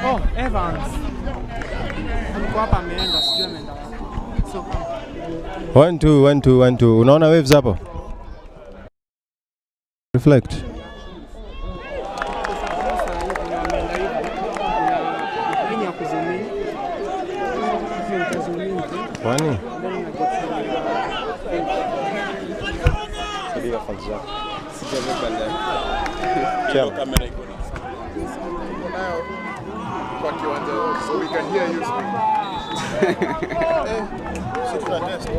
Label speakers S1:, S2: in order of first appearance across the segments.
S1: Oh, Evans. Alikuwa hapa ameenda, sijui ameenda. So
S2: 1 2. Unaona waves hapo? Reflect. Kwani? Sabiha kwanza. Sijaweka leo. Kamera iko nayo kwa kiwanja so we can hear you speak. Sisi test.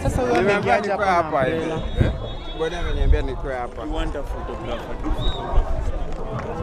S2: Sasa wewe umeingiaje hapa hivi? Bwana ameniambia niko hapa. You want a photographer? Do photography.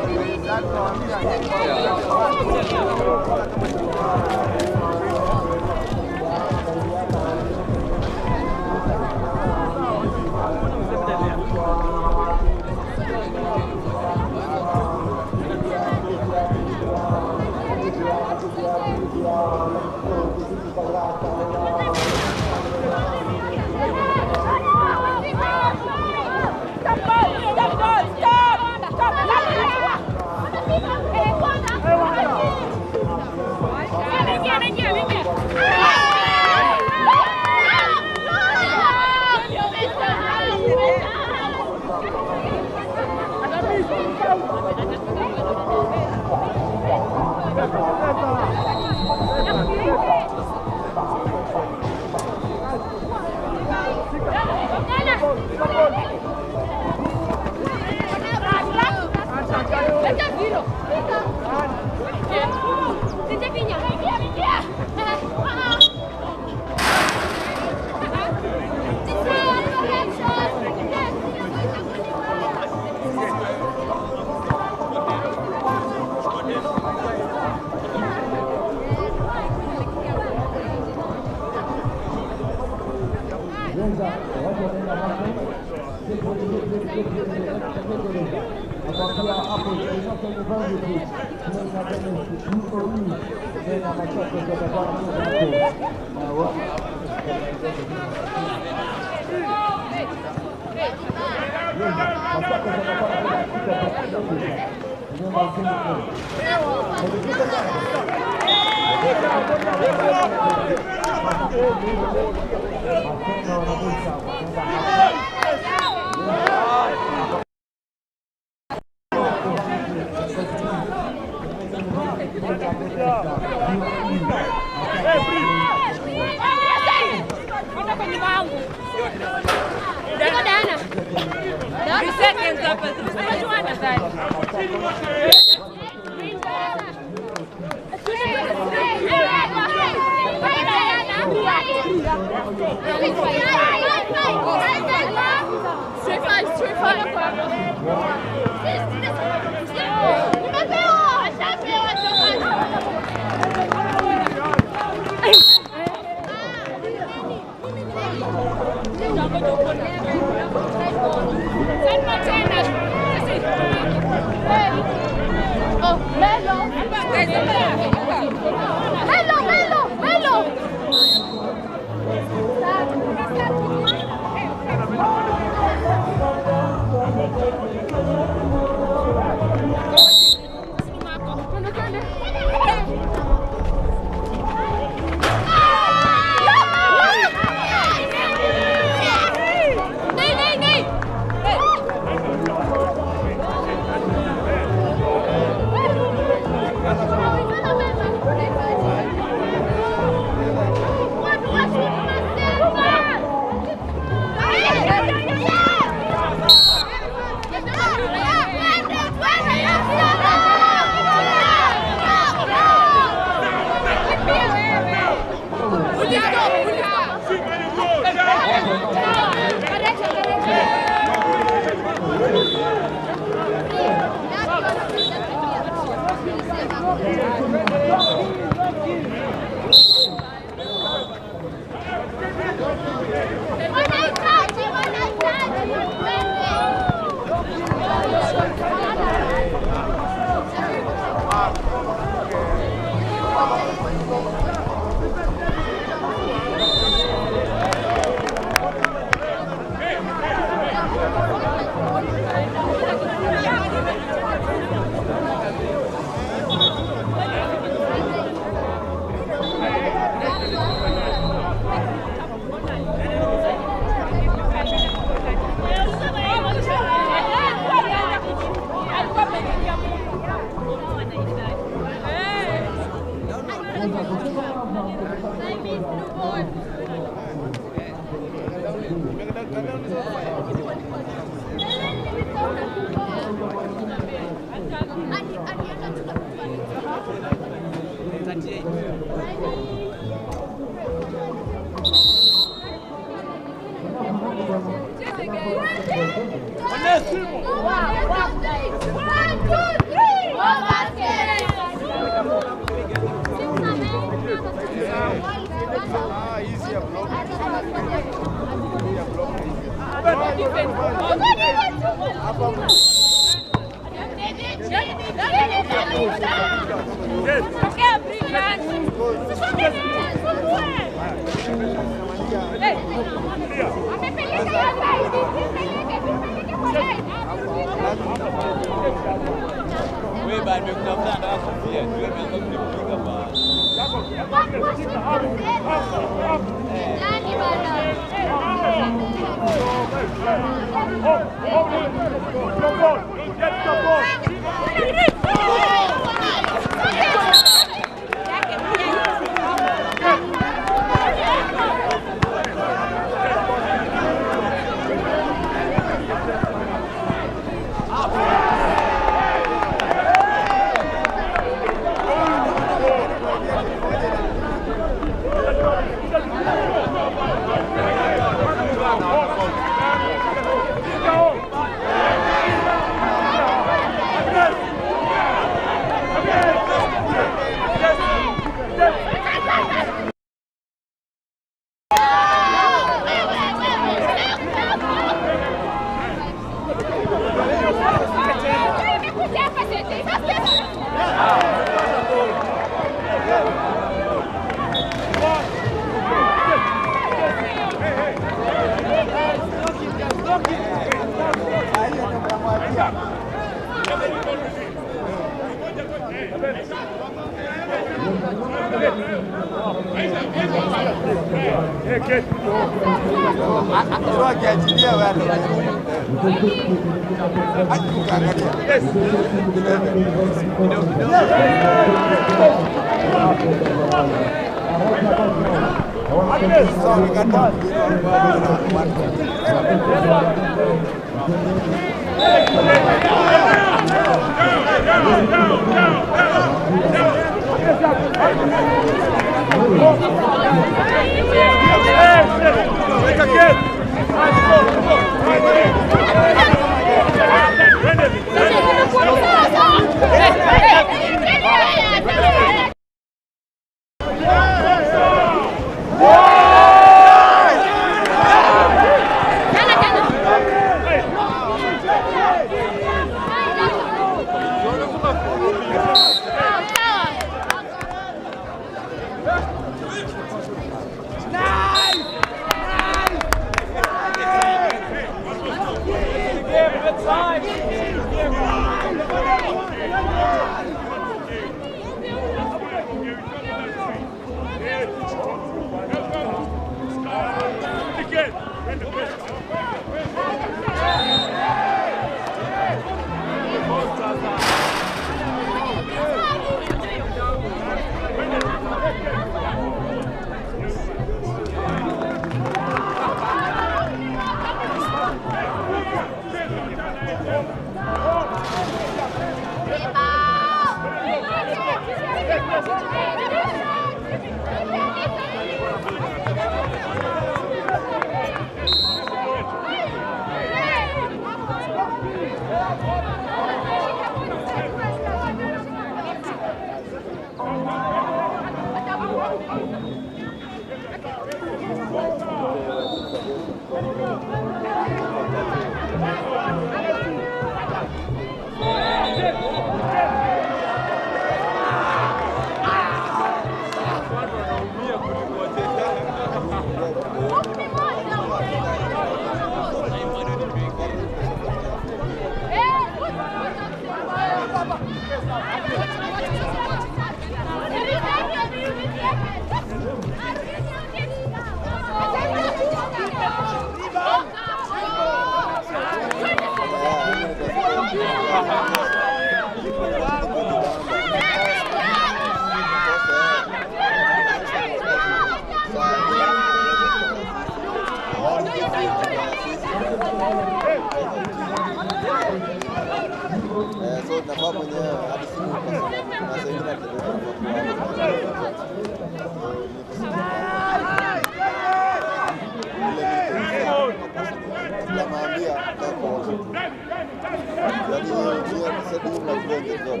S3: doing the job.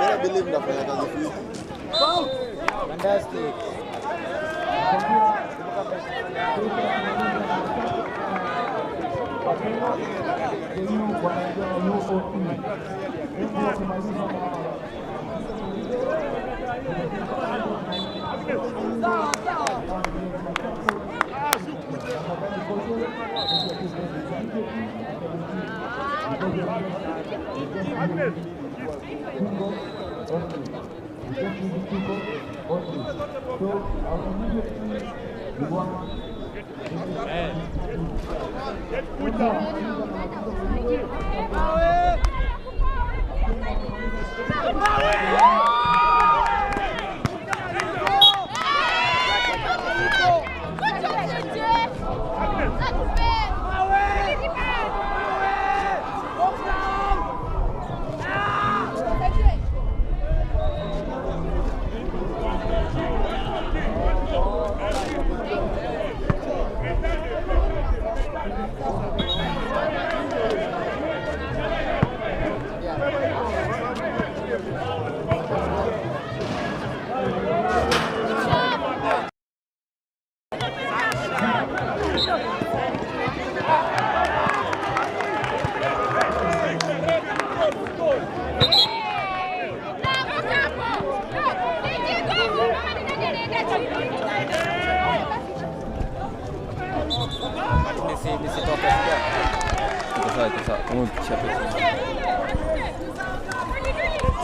S3: I believe in the financial.
S4: Fantastic.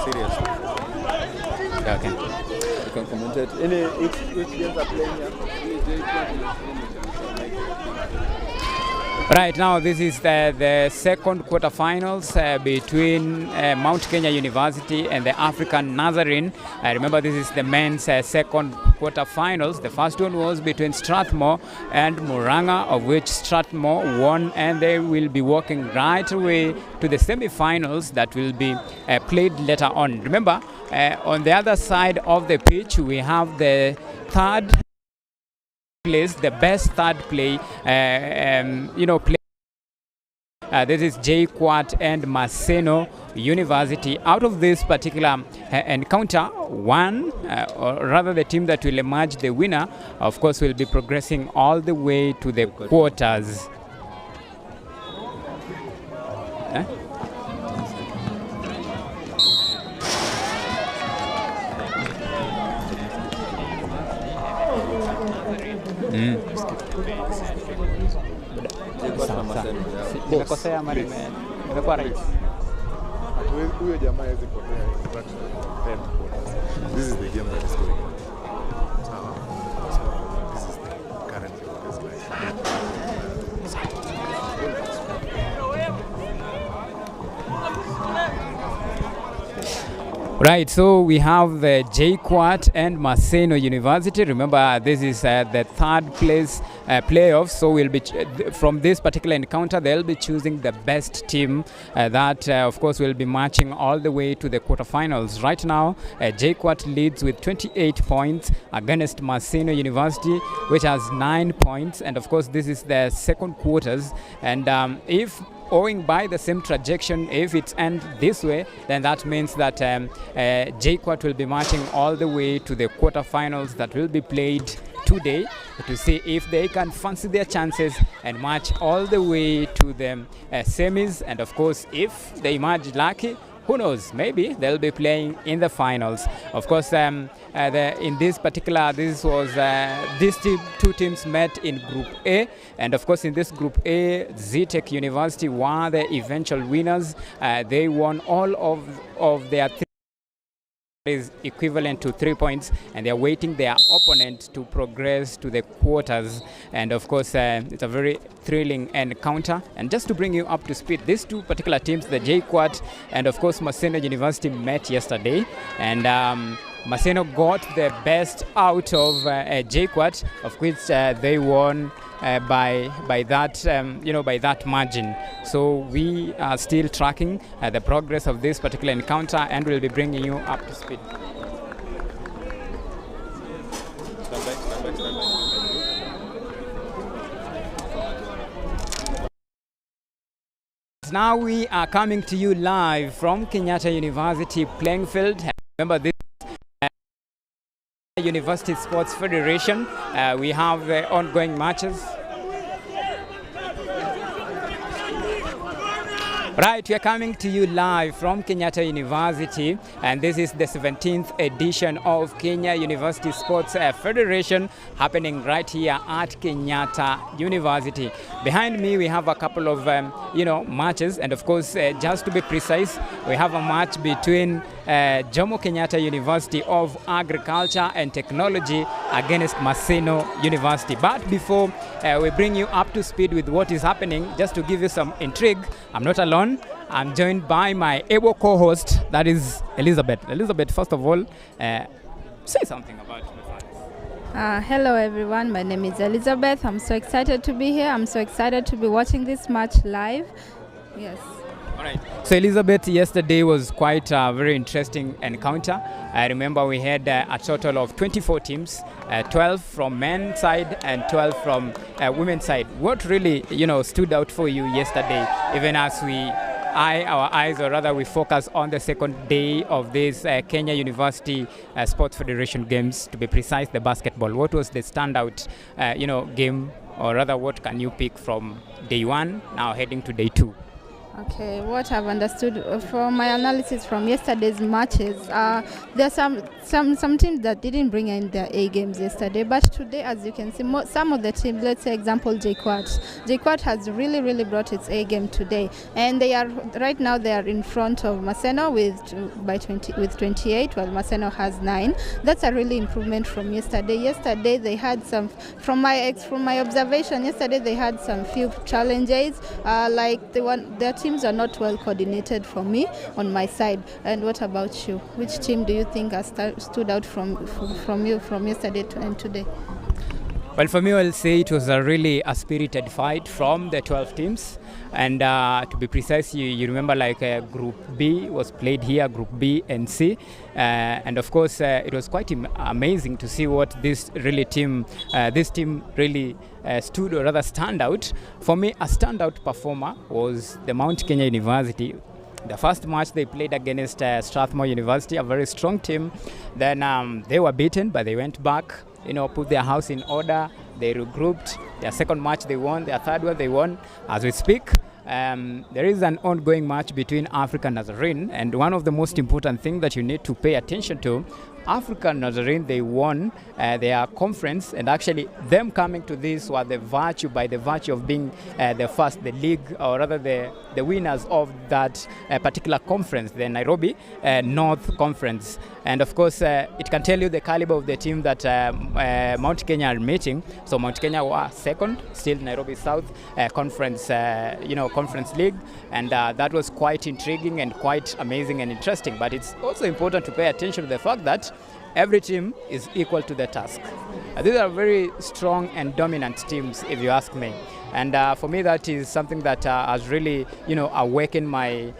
S3: Seriously.
S4: Yeah, okay.
S3: You can comment it. Which games are playing here?
S4: Right now, this is the second quarterfinals between Mount Kenya University and the African Nazarene. Remember, this is the men's second quarterfinals. The first one was between Strathmore and Muranga, of which Strathmore won, and they will be walking right away to the semi-finals that will be played later on. Remember, on the other side of the pitch, we have the third place, the best third play, this is JKUAT and MASENO University. Out of this particular encounter, one, or rather the team that will emerge the winner, of course, will be progressing all the way to the quarters. Nimekosea ama nimekuwa right?
S2: Huyo jamaa hawezi kupotea instruction. This is the game that is going on. This is the current
S4: Right, so we have the JKUAT and MASENO University. Remember, this is the third place playoffs. So we'll be from this particular encounter, they'll be choosing the best team that, of course, will be marching all the way to the quarterfinals. Right now, JKUAT leads with 28 points against MASENO University, which has 9 points. And of course, this is the second quarters. And if owing by the same trajectory, if it ends this way, then that means that JKUAT will be marching all the way to the quarterfinals that will be played today to see if they can fancy their chances and march all the way to the semis. And of course, if they emerge lucky, who knows, maybe they'll be playing in the finals. Of course, in this particular, these two teams met in Group A. And of course, in this Group A, ZTech University were the eventual winners. They won all of their three, is equivalent to 3 points, and they're waiting their opponent to progress to the quarters. And of course, it's a very thrilling encounter. And just to bring you up to speed, these two particular teams, the JKUAT and of course MASENO University, met yesterday, and MASENO got the best out of JKUAT, of which they won by that margin. So we are still tracking the progress of this particular encounter, and we'll be bringing you up to speed.
S2: Stand by.
S4: Now we are coming to you live from Kenyatta University playing field. Remember this University Sports Federation. We have the ongoing matches. Right, we are coming to you live from Kenyatta University, and this is the 17th edition of Kenya University Sports Federation happening right here at Kenyatta University. Behind me, we have a couple of matches, and of course, just to be precise, we have a match between Jomo Kenyatta University of Agriculture and Technology against MASENO University. But before we bring you up to speed with what is happening, just to give you some intrigue, I'm not alone. I'm joined by my able co-host, that is Elizabeth. Elizabeth, first of all, say something about me.
S5: Hello everyone, my name is Elizabeth. I'm so excited to be here. I'm so excited to be watching this match live. Yes.
S4: All right. So Elizabeth, yesterday was quite a very interesting encounter. I remember we had a total of 24 teams, 12 from men's side and 12 from women's side. What really, stood out for you yesterday, even as we focus on the second day of this Kenya University Sports Federation games, to be precise, the basketball. What was the standout, game, or rather, what can you pick from day one, now heading to day two?
S5: Okay, what I've understood from my analysis from yesterday's matches, there are some teams that didn't bring in their A games yesterday, but today, as you can see, some of the teams, let's say example JKUAT. JKUAT has really brought its A game today, and they are right now they are in front of MASENO with 28, while MASENO has 9. That's a really improvement from yesterday. Yesterday they had some, from my observation, yesterday they had some few challenges, like their teams are not well coordinated for me on my side. And what about you? Which team do you think has stood out from you from yesterday and today?
S4: Well, for me, I'll say it was a spirited fight from the 12 teams. And to be precise, you remember Group B was played here, Group B and C. And of course, it was quite amazing to see what this team really stood, or rather stand out. For me, a standout performer was the Mount Kenya University. The first match they played against Strathmore University, a very strong team. Then they were beaten, but they went back, put their house in order. They regrouped. Their second match they won. Their third one they won. As we speak, there is an ongoing match between Africa and Nazarene, and one of the most important things that you need to pay attention to, Africa and Nazarene, they won their conference, and actually them coming to this was by the virtue of being the league, or rather the winners of that particular conference, the Nairobi North Conference. And of course, it can tell you the caliber of the team that Mount Kenya are meeting. So Mount Kenya were second, still Nairobi South Conference, Conference League, and that was quite intriguing and quite amazing and interesting. But it's also important to pay attention to the fact that every team is equal to the task. These are very strong and dominant teams, if you ask me. And for me, that is something that has really, awakened my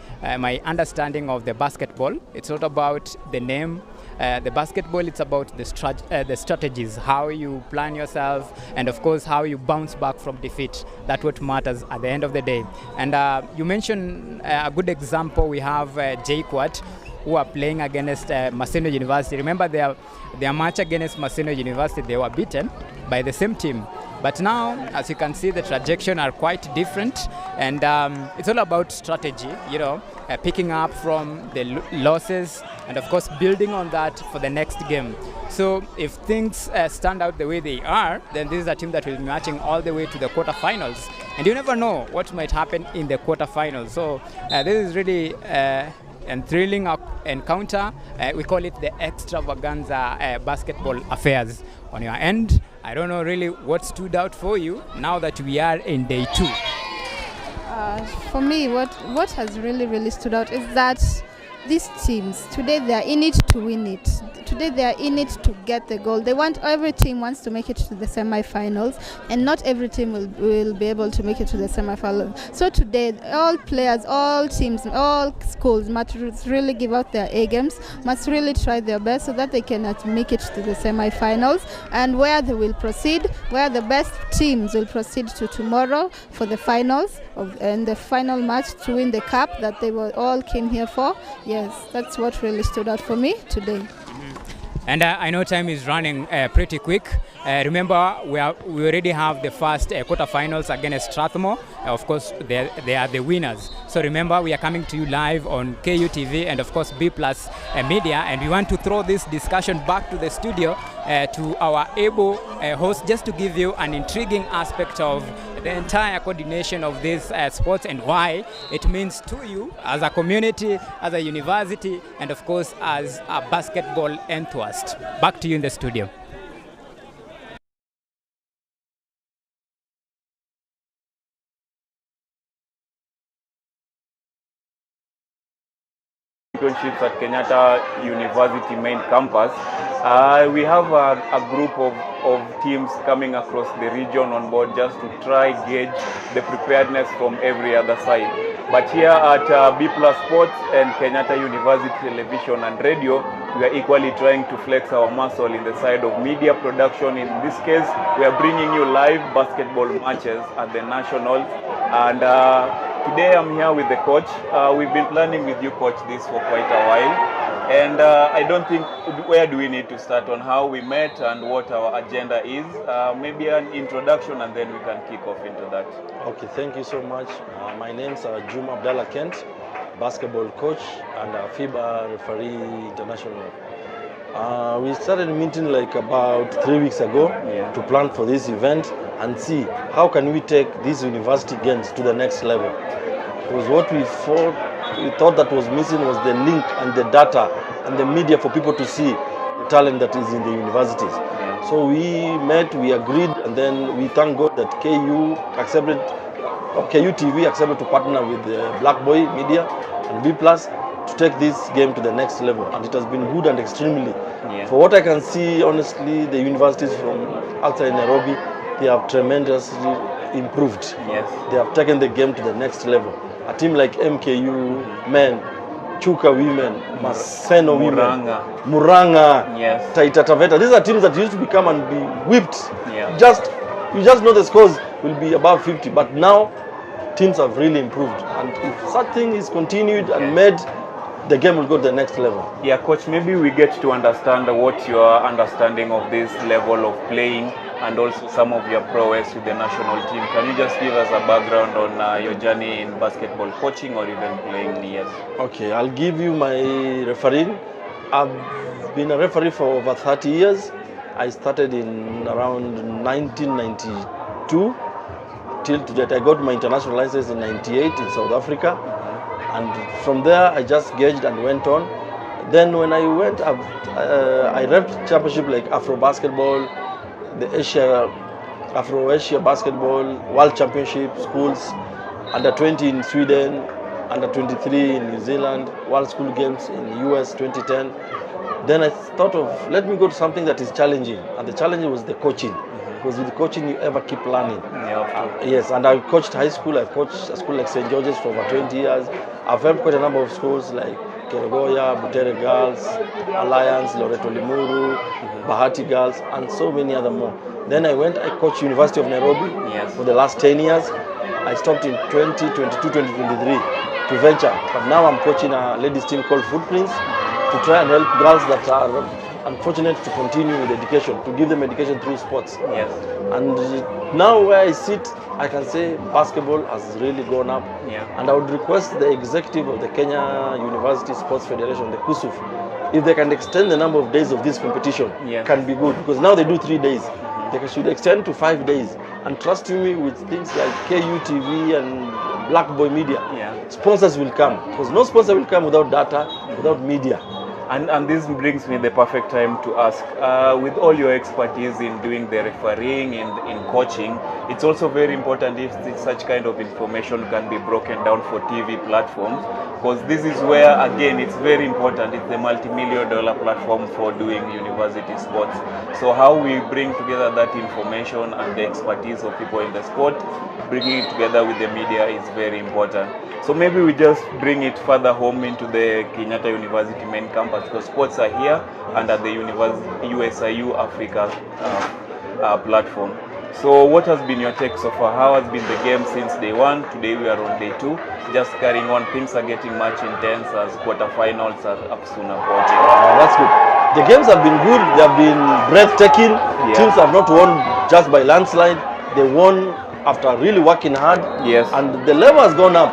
S4: understanding of the basketball. It's not about the name. The basketball, it's about the strategies, how you plan yourself, and of course, how you bounce back from defeat. That's what matters at the end of the day. And you mentioned a good example. We have JKUAT, who are playing against MASENO University. Remember their match against MASENO University, they were beaten by the same team. But now, as you can see, the trajectory are quite different, and it's all about strategy, picking up from the losses, and of course building on that for the next game. So if things stand out the way they are, then this is a team that will be matching all the way to the quarterfinals. And you never know what might happen in the quarterfinals. So this is really and thrilling encounter. We call it the extravaganza basketball affairs. On your end, I don't know really what stood out for you now that we are in day two.
S5: For me, what has really stood out is that these teams today, they are in it to win it. today they are in it to get the goal. Every team wants to make it to the semi-finals, and not every team will be able to make it to the semi-finals. So today, all players, all teams, all schools must really give out their A games, must really try their best so that they can make it to the semi-finals, and where they will proceed, where the best teams will proceed to tomorrow for the finals and the final match to win the cup that they were all came here for. Yes, that's what really stood out for me today.
S4: And I know time is running pretty quick. Remember, we already have the first quarterfinals against Strathmore. Of course, they are the winners. So remember, we are coming to you live on KUTV and of course B+ Media. And we want to throw this discussion back to the studio to our able host, just to give you an intriguing aspect of the entire coordination of these sports and why it means to you as a community, as a university, and of course as a basketball enthusiast. Back to you in the studio.
S3: Championships at Kenyatta University main campus. We have a group of teams coming across the region on board just to try gauge the preparedness from every other side. But here at B+ Sports and Kenyatta University Television and Radio, we are equally trying to flex our muscle in the side of media production. In this case, we are bringing you live basketball matches at the Nationals. And today I'm here with the coach. We've been planning with you, coach, this for quite a while. And I don't think, where do we need to start on how we met and what our agenda is? Maybe an introduction and then we can kick off into that.
S6: Okay, thank you so much. My name's Juma Abdallah Kent, basketball coach and FIBA referee international. We started meeting like about 3 weeks ago to plan for this event and see how can we take these university games to the next level. Because what we thought that was missing was the link and the data and the media for people to see the talent that is in the universities. So we met, we agreed, and then we thank God that KUTV accepted to partner with Black Boy Media and B+ to take this game to the next level, and it has been good and extremely. For what I can see, honestly, the universities from outside Nairobi, they have tremendously improved. They have taken the game to the next level. A team like MKU men, Chuka women, Maseno women, Muranga, Taita Taveta. These are teams that used to become and be whipped. You just know the scores will be above 50, but now teams have really improved. And if such thing is continued and made, the game will go to the next level. Yeah, coach, maybe we get to understand what your understanding of this level of playing and also some of your prowess with the national team. Can you just give us a background on your journey in basketball coaching or even playing years? Okay, I'll give you my refereeing. I've been a referee for over 30 years. I started in around 1992 till today. I got my international license in 98 in South Africa. And from there, I just gauged and went on. Then when I went, I repped championship like Afro Basketball, the Afro-Asia Basketball, World Championship, schools, under 20 in Sweden, under 23 in New Zealand, World School Games in the US 2010. Then I thought of, let me go to something that is challenging. And the challenge was the coaching. Because with coaching, you ever keep learning. Yes, and I've coached high school. I've coached a school like St. George's for over 20 years. I've helped quite a number of schools like Keregoya, Butere Girls, Alliance, Loreto Limuru, Bahati Girls, and so many other more. Then I coached University of Nairobi for the last 10 years. I stopped in 2022, 2023 to venture. But now I'm coaching a ladies team called Footprints to try and help girls that are unfortunate to continue with education, to give them education through sports. And now where I sit, I can say basketball has really gone up. And I would request the executive of the Kenya University Sports Federation, the KUSF, if they can extend the number of days of this competition, can be good. Because now they do 3 days. They should extend to 5 days. And trust me, with things like KUTV and Black Boy Media, sponsors will come. Because no sponsor will come without data, without media.
S3: And this brings me the perfect time to ask, with all your expertise in doing the refereeing, in coaching, it's also very important if such kind of information can be broken down for TV platforms, because this is where, again, it's very important. It's the multi-million-dollar platform for doing university sports. So how we bring together that information and the expertise of people in the sport, bringing it together with the media is very important. So maybe we just bring it further home into the Kenyatta University main campus, because sports are here and at the USIU Africa platform. So what has been your take so far? How has been the game since day one? Today we are on day 2. Just carrying on, things are getting much intense as quarterfinals are up soon approaching.
S6: That's good. The games have been good. They have been breathtaking. Yeah. Teams have not won just by landslide. They won after really working hard.
S3: Yes.
S6: And the level has gone up,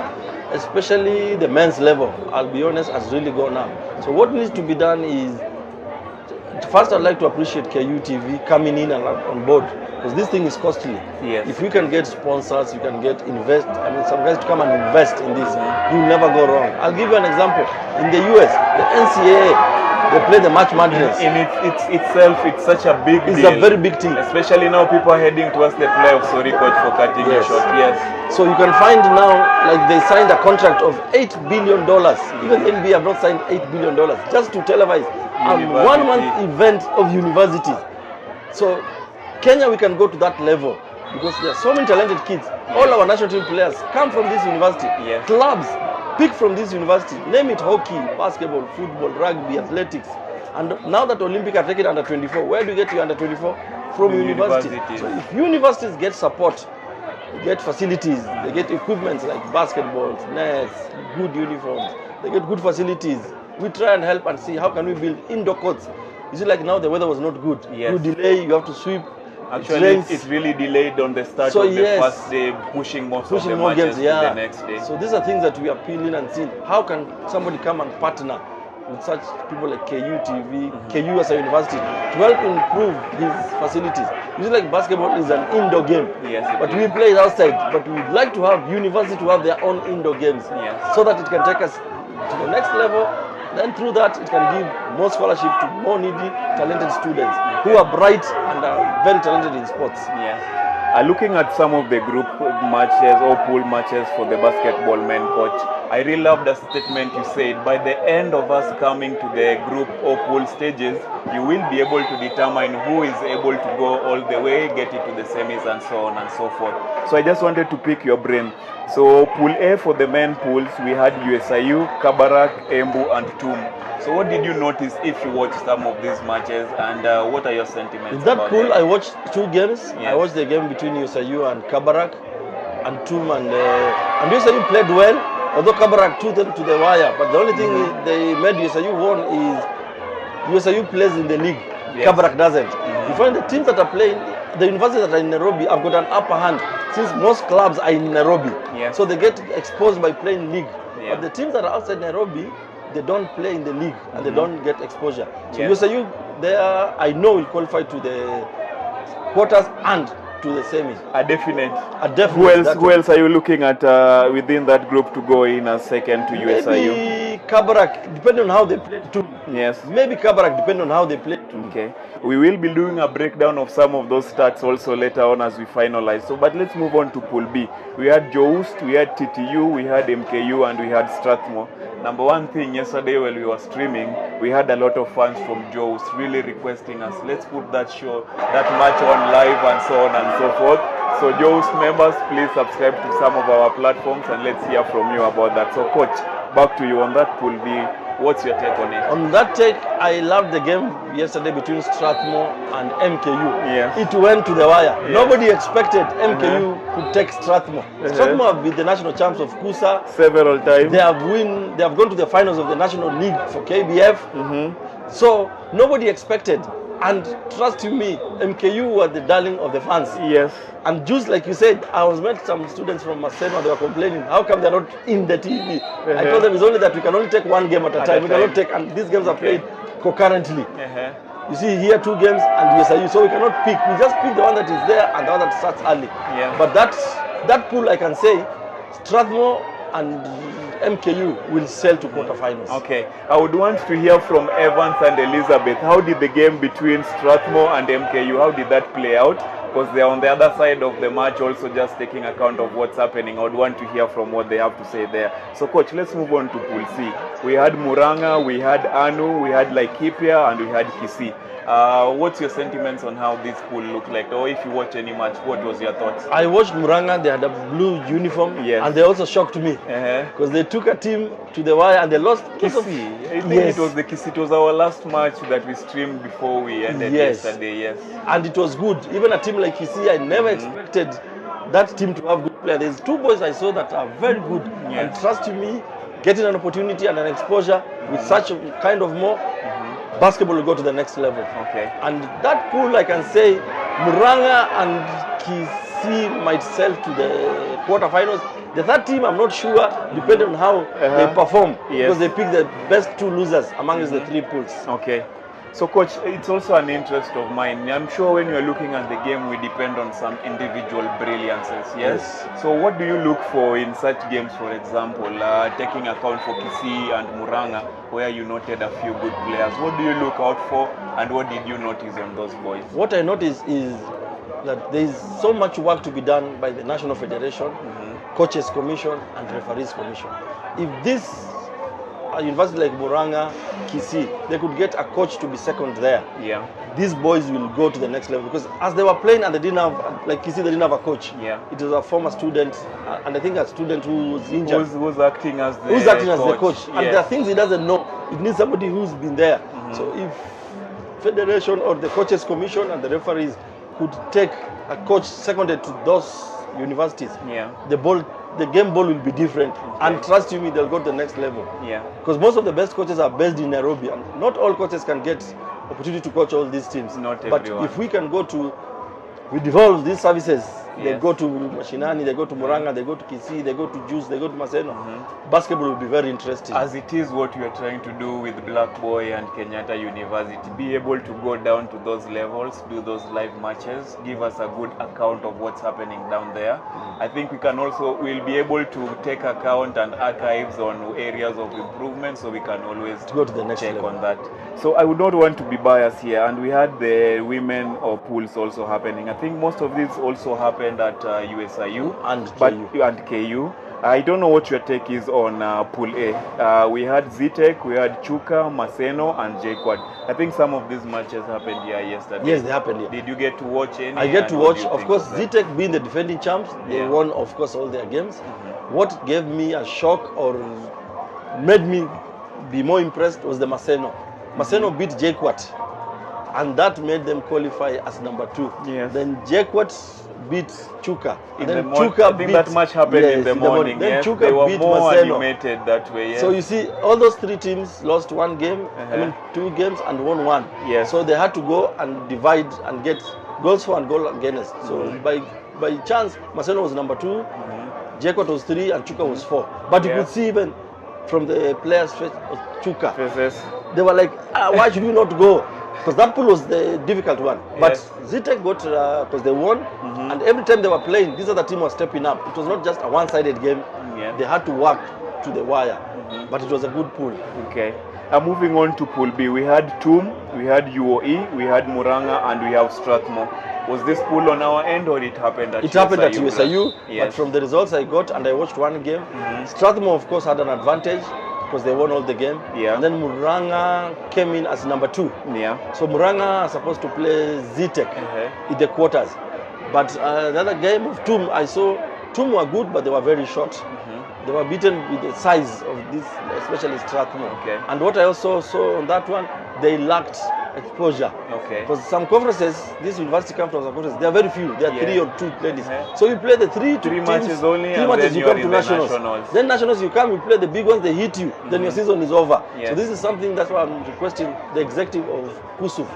S6: especially the men's level, I'll be honest, has really gone up. So what needs to be done is, first I'd like to appreciate KUTV coming in and on board, because this thing is costly.
S3: Yes.
S6: If you can get sponsors, you can get some guys to come and invest in this, you'll never go wrong. I'll give you an example. In the US, the NCAA, they play the March Madness.
S3: In itself, it's such a big deal.
S6: It's a very big thing.
S3: Especially now people are heading towards the playoffs. Sorry, coach, for cutting you short. Yes.
S6: So you can find now, like they signed a contract of $8 billion. Even NBA have not signed $8 billion just to televise a 1 month event of universities. So Kenya, we can go to that level because there are so many talented kids. All our national team players come from this university.
S3: Yes.
S6: Clubs pick from this university. Name it: hockey, basketball, football, rugby, athletics. And now that Olympic are taking under 24, where do you get your under 24? From university. So if universities get support, get facilities, they get equipment like basketballs, nets, good uniforms, they get good facilities. We try and help and see how can we build indoor courts. You see, like now the weather was not good.
S3: Yes.
S6: You delay, you have to sweep.
S3: Actually, it really delayed on the start of the first day, pushing more games to the next day.
S6: So these are things that we are peeling and seeing. How can somebody come and partner with such people like KUTV, KU as a university, to help improve these facilities? You see, like basketball is an indoor game, but we play it outside. But we would like to have university to have their own indoor games, so that it can take us to the next level. Then through that, it can give more scholarship to more needy, talented students who are bright and are very talented in sports.
S3: Yes. Looking at some of the group matches or pool matches for the basketball men, coach, I really loved the statement you said. By the end of us coming to the group or pool stages, you will be able to determine who is able to go all the way, get it to the semis and so on and so forth. So I just wanted to pick your brain. So Pool A for the men pools, we had USIU, Kabarak, Embu and TUM. So what did you notice if you watched some of these matches, and what are your sentiments?
S6: In that pool, I watched 2 games. Yes. I watched the game between USIU and Kabarak and TUM, and USIU played well, although Kabarak took them to the wire. But the only thing they made USIU won is USIU plays in the league. Yes. Kabarak doesn't. You find the teams that are playing, the universities that are in Nairobi have got an upper hand since most clubs are in Nairobi.
S3: Yeah.
S6: So they get exposed by playing league.
S3: Yeah.
S6: But the teams that are outside Nairobi, they don't play in the league and they don't get exposure. So USIU, I know will qualify to the quarters and to the semis.
S3: A definite.
S6: Who
S3: else are you looking at within that group to go in as second to USIU?
S6: Maybe Kabarak, depending on how they play too.
S3: Yes.
S6: Maybe Kabarak, depending on how they play too.
S3: Okay. We will be doing a breakdown of some of those stats also later on as we finalize. So, but let's move on to Pool B. We had JOUST, we had TTU, we had MKU, and we had Strathmore. Number one thing, yesterday when we were streaming, we had a lot of fans from JOUST really requesting us, let's put that match on live and so on and so forth. So JOUST members, please subscribe to some of our platforms and let's hear from you about that. So coach, back to you on that Pool B. What's your take on it? On
S6: that take, I loved the game yesterday between Strathmore and MKU.
S3: Yeah.
S6: It went to the wire. Yeah. Nobody expected MKU could take Strathmore. Strathmore have been the national champs of KUSF
S3: several times.
S6: They have gone to the finals of the National League for KBF. So nobody expected. And trust me, MKU were the darling of the fans.
S3: Yes.
S6: And just like you said, I was met some students from MASENO, they were complaining, how come they're not in the TV? I told them it's only that we can only take one game at a time. We cannot take, and these games are played concurrently. You see here 2 games and USIU, so we cannot pick. We just pick the one that is there and the one that starts early.
S3: Yeah.
S6: But that pool, I can say, Strathmore and MKU will sail to quarterfinals.
S3: Okay, I would want to hear from Evans and Elizabeth. How did the game between Strathmore and MKU, how did that play out? Because they're on the other side of the match, also just taking account of what's happening. I would want to hear from what they have to say there. So, Coach, let's move on to Pool C. We had Muranga, we had Anu, we had Laikipia, and we had Kisii. What's your sentiments on how this pool looked like? Or if you watch any match, what was your thoughts?
S6: I watched Muranga, they had a blue uniform,
S3: yes,
S6: and they also shocked me. Because they took a team to the wire and they lost.
S3: Kisii. I think it was the Kisii. It was our last match that we streamed before we ended yesterday, yes.
S6: And it was good. Even a team like Kisii, I never expected that team to have good players. There's two boys I saw that are very good. And trust me, getting an opportunity and an exposure with such a kind of more, basketball will go to the next level.
S3: Okay.
S6: And that pool, I can say, Muranga and Kisii might sell to the quarterfinals. The third team, I'm not sure, depending on how they perform, because they pick the best two losers amongst the three pools.
S3: Okay. So, Coach, it's also an interest of mine. I'm sure when you're looking at the game, we depend on some individual brilliances, yes? So, what do you look for in such games, for example, taking account for Kisii and Muranga, where you noted a few good players? What do you look out for, and what did you notice on those boys?
S6: What I noticed is that there is so much work to be done by the National Federation, Coaches Commission, and Referees Commission. If this a university like Muranga, Kisii, they could get a coach to be second there.
S3: Yeah.
S6: These boys will go to the next level, because as they were playing and they didn't have, like Kisii, they didn't have a coach.
S3: Yeah.
S6: It was a former student, and I think a student who was injured.
S3: Who's acting as the
S6: Who's acting as the coach. And
S3: yes,
S6: there are things he doesn't know. It needs somebody who's been there. So if Federation or the Coaches Commission and the referees could take a coach seconded to those universities, the game ball will be different. And trust me, they'll go to the next level.
S3: Yeah.
S6: Because most of the best coaches are based in Nairobi, and not all coaches can get opportunity to coach all these teams.
S3: Not
S6: but
S3: everyone.
S6: If we can go to, we devolve these services. They go to Mashinani, they go to Muranga, they go to Kisii, they go to Juice, they go to Maseno. Basketball will be very interesting.
S3: As it is what you are trying to do with Black Boy and Kenyatta University, be able to go down to those levels, do those live matches, give us a good account of what's happening down there. I think we'll be able to take account and archives on areas of improvement, so we can always
S6: go to the next
S3: check
S6: level
S3: on that. So I would not want to be biased here, and we had the women or pools also happening. I think most of these also happened at USIU and KU. I don't know what your take is on Pool A. We had ZTech, we had Chuka, Maseno, and JKUAT. I think some of these matches happened here yesterday.
S6: Yes, they happened here.
S3: Did you get to watch any?
S6: I get to watch. Of course, ZTech being the defending champs, they won, of course, all their games. What gave me a shock or made me be more impressed was the Maseno. Maseno beat JKUAT, and that made them qualify as number 2. Yes. Then JKUAT beat Chuka. Then Chuka beat,
S3: that match happened in the morning.
S6: Then Chuka
S3: they were
S6: beat
S3: more
S6: Maseno.
S3: animated that way. Yes.
S6: So you see, all those 3 teams lost 1 game, 2 games, and won 1.
S3: Yes.
S6: So they had to go and divide and get goals for and goal against. So by chance, Maseno was number 2, JKUAT was 3, and Chuka was 4. But you could see even from the players' face of Chuka, they were like, why should we not go? Because that pool was the difficult one. But ZTech got, because they won, and every time they were playing, this other team was stepping up. It was not just a one-sided game. They had to work to the wire. But it was a good pool.
S3: Okay. Moving on to Pool B, we had TUM, we had UOE, we had Muranga, and we have Strathmore. Was this pool on our end, or it happened at USIU?
S6: It happened at USIU, but from the results I got, and I watched 1 game, Strathmore, of course, had an advantage, because they won all the game. And then Muranga came in as number 2. So Muranga are supposed to play ZTech in the quarters. But another game of TUM, I saw TUM were good, but they were very short. They were beaten with the size of this, especially Strathmore. And what I also saw on that one, they lacked exposure. Because some conferences, this university comes from some conferences, there are very few. There are 3 or 2 ladies. So you play the 3
S3: matches only,
S6: 3 matches, you come to nationals. Then nationals, you come, you play the big ones, they hit you. Then your season is over. So this is something that's why I'm requesting the executive of KUSF,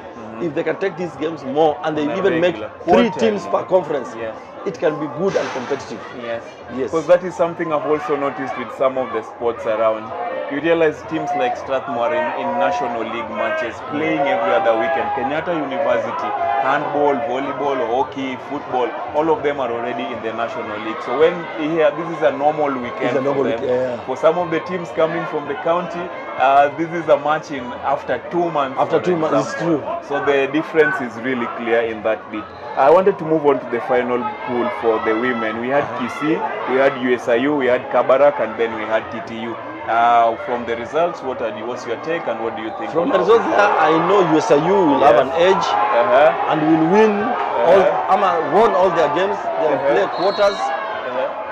S6: if they can take these games more, and they even make 3 teams per conference. It can be good and competitive.
S3: Because that is something I've also noticed with some of the sports around. you realize teams like Strathmore in National League matches playing every other weekend. Kenyatta University, handball, volleyball, hockey, football, all of them are already in the National League. So when here, this is a normal weekend for them. For some of the teams coming from the county, this is a match in after 2 months.
S6: After 2 months, it's true.
S3: So the difference is really clear in that bit. I wanted to move on to the final pool for the women. We had KC, we had USIU, we had Kabarak, and then we had TTU. From the results, what's your take and what do you think?
S6: From the results, I know USIU will have an edge and will win won all their games. They will play quarters.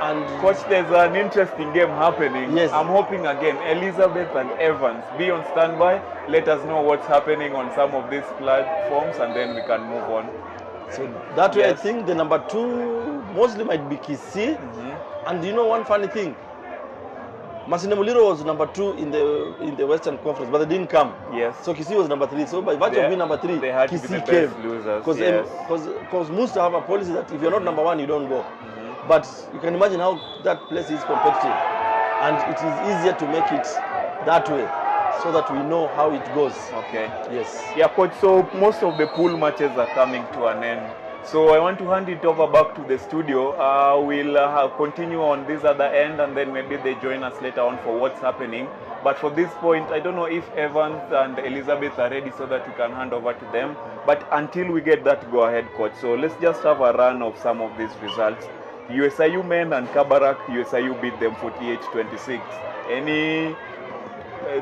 S6: And
S3: Coach, there's an interesting game happening.
S6: Yes.
S3: I'm hoping again, Elizabeth and Evans, be on standby. Let us know what's happening on some of these platforms and then we can move on.
S6: So that way, I think the number 2 mostly might be KC. And you know one funny thing, MASENO was number 2 in the Western Conference, but they didn't come.
S3: Yes.
S6: So KC was number 3. So by virtue of being number 3,
S3: they had
S6: KC
S3: to be the
S6: came.
S3: best losers.
S6: Because most have a policy that if you're not number 1, you don't go. But you can imagine how that place is competitive, and it is easier to make it that way, so that we know how it goes.
S3: Okay.
S6: Yes.
S3: Yeah, Coach. So most of the pool matches are coming to an end. So I want to hand it over back to the studio. We'll continue on this other end and then maybe they join us later on for what's happening. But for this point, I don't know if Evans and Elizabeth are ready so that we can hand over to them. But until we get that go ahead, Coach. So let's just have a run of some of these results. USIU men and Kabarak, USIU beat them 48-26.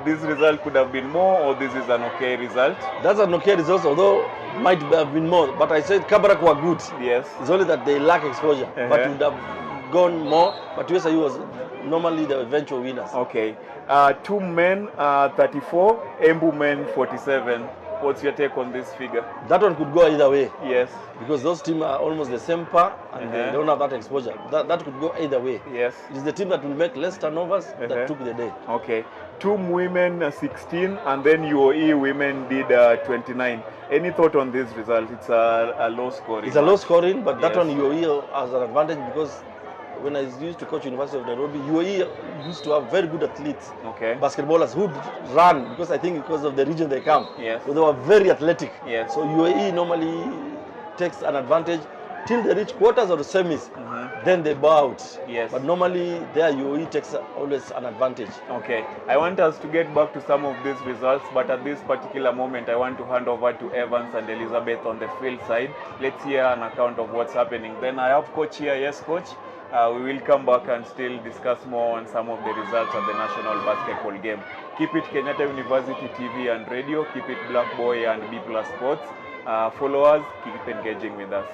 S3: This result could have been more, or this is an okay result?
S6: That's an okay result, although might have been more. But I said Kabarak were good.
S3: Yes.
S6: It's only that they lack exposure. But it would have gone more. But USIU was normally the eventual winners.
S3: Okay. 2 men 34, Embu men 47. What's your take on this figure?
S6: That one could go either way.
S3: Yes.
S6: Because those teams are almost the same par and they don't have that exposure. That could go either way.
S3: Yes.
S6: It is the team that will make less turnovers that took the day.
S3: Okay. 2 women 16 and then UOE women did 29. Any thought on this result? It's a low scoring.
S6: It's a low scoring, but that one UOE has an advantage because when I used to coach University of Nairobi, UAE used to have very good athletes, basketballers who run because of the region they come.
S3: Yes.
S6: So they were very athletic.
S3: Yes.
S6: So UAE normally takes an advantage till they reach quarters or semis. Then they bow out.
S3: Yes.
S6: But normally their UAE takes always an advantage.
S3: Okay. I want us to get back to some of these results, but at this particular moment, I want to hand over to Evans and Elizabeth on the field side. Let's hear an account of what's happening. Then I have Coach here. Yes, Coach. We will come back and still discuss more on some of the results of the national basketball game. Keep it Kenyatta University TV and radio. Keep it Black Boy and B+ Sports. Follow us. Keep engaging with us.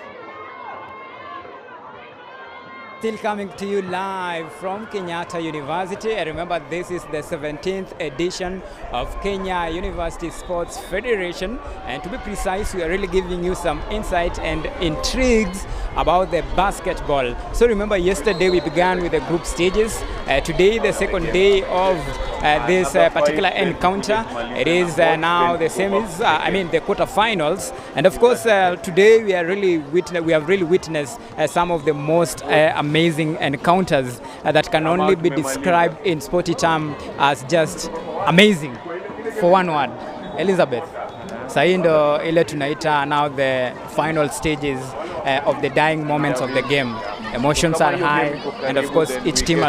S4: Still coming to you live from Kenyatta University. I remember this is the 17th edition of Kenya University Sports Federation. And to be precise, we are really giving you some insight and intrigues about the basketball. So remember, yesterday we began with the group stages. Today, the second day of this particular encounter. It is now the semis, the quarterfinals. And of course, today we have really witnessed some of the most amazing encounters that can only be described in sporty term as just amazing. For one word, Elizabeth, saindo ile tunaita now the final stages of the dying moments of the game. Emotions are high, and of course each team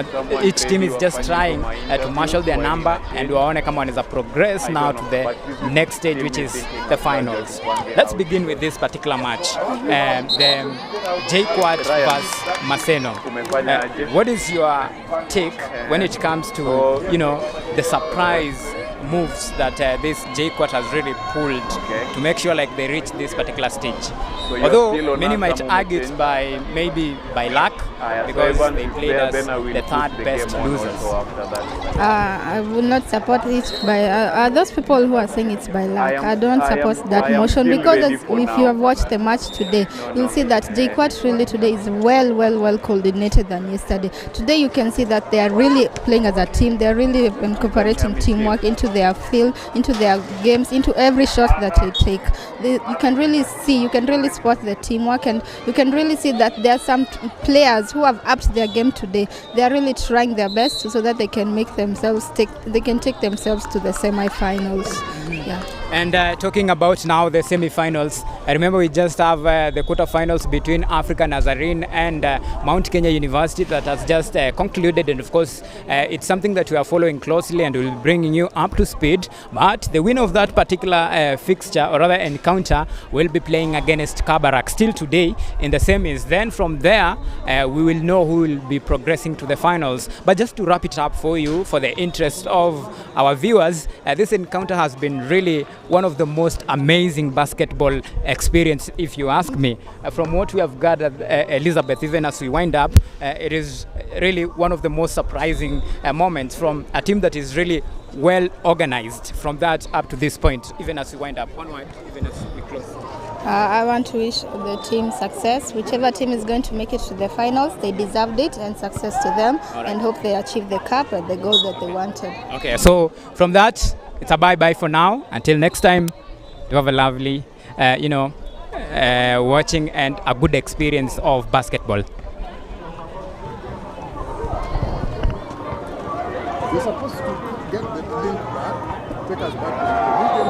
S4: is just trying to marshal their number, and waone kama wanaweza progress now to the next stage, which is the finals. Let's begin with this particular match, the JKUAT versus MASENO. What is your take when it comes to the surprise moves that this JKUAT has really pulled to make sure like they reach this particular stage? So although many might argue it by luck, because they played as the third best losers.
S5: I will not support it by those people who are saying it's by luck. I don't support that motion, because if you have watched the match today, you'll see that JKUAT really today is well coordinated than yesterday. Today you can see that they are really playing as a team. They are really incorporating teamwork into their field, into their games, into every shot that they take. You can really spot the teamwork, and you can really see that there are some players who have upped their game today. They are really trying their best so that they can take themselves to the semi-finals. Yeah.
S4: And talking about now the semi-finals, I remember we just have the quarter-finals between Africa Nazarene and Mount Kenya University that has just concluded, and of course it's something that we are following closely and will be bringing you up to speed. But the winner of that particular fixture, or rather encounter, will be playing against Kabarak still today in the semis. Then from there we will know who will be progressing to the finals. But just to wrap it up for you, for the interest of our viewers, this encounter has been really one of the most amazing basketball experience, if you ask me. From what we have gathered, Elizabeth, even as we wind up, it is really one of the most surprising moments from a team that is really well organized from that up to this point, even as we wind up. One word, even as we close.
S5: I want to wish the team success. Whichever team is going to make it to the finals, they deserved it, and success to them. Right. And hope they achieve the cup and the goal that they wanted. Okay,
S4: so from that, it's a bye-bye for now. Until next time, you have a lovely, watching and a good experience of basketball.
S2: We're supposed to get the link back, take us back to the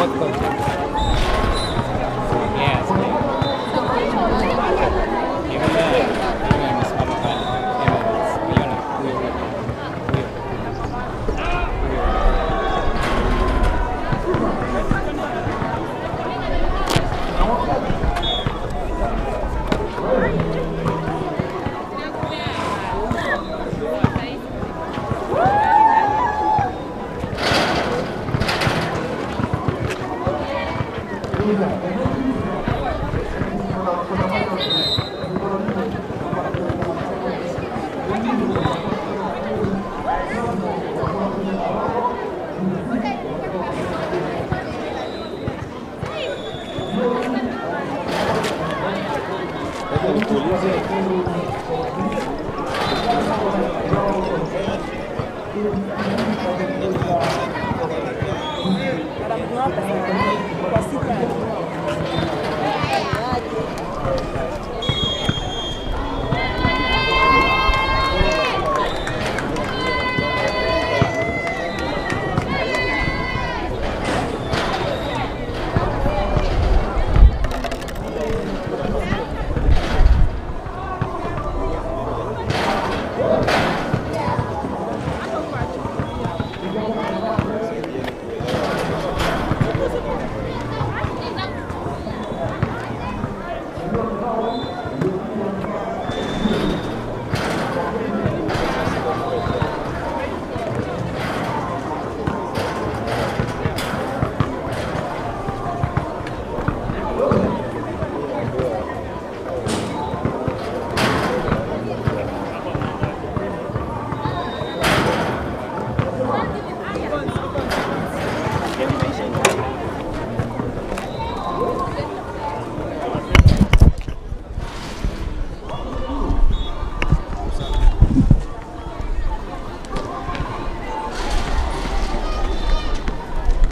S4: fourth quarter. Yes.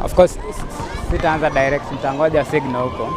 S4: Of course, sitaanza direct, nitangoja signal huko.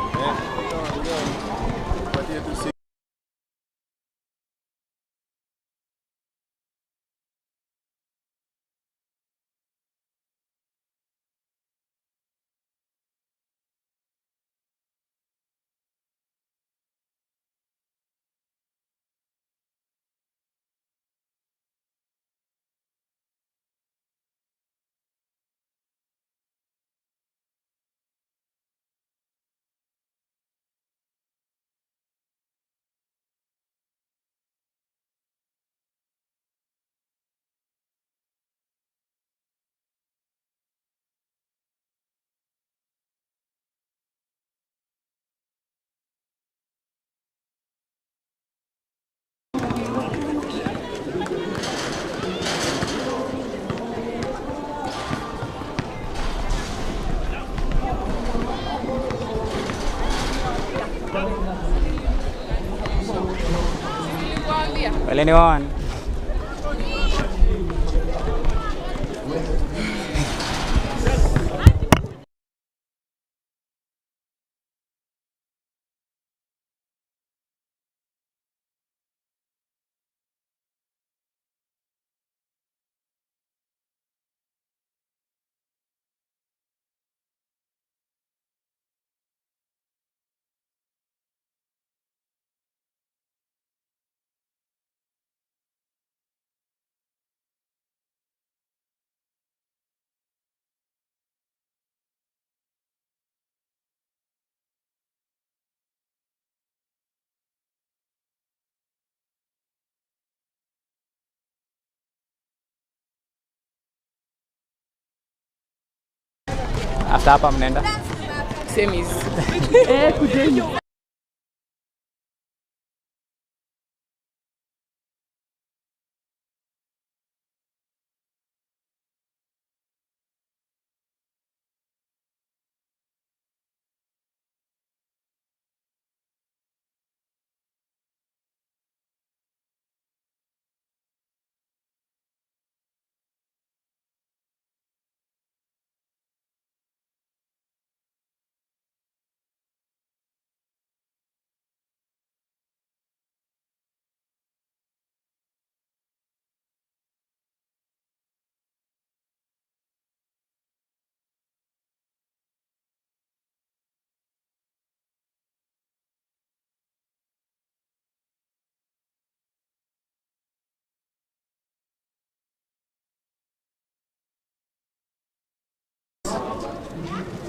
S4: Well, anyone? After hapa mnaenda?
S7: Same is.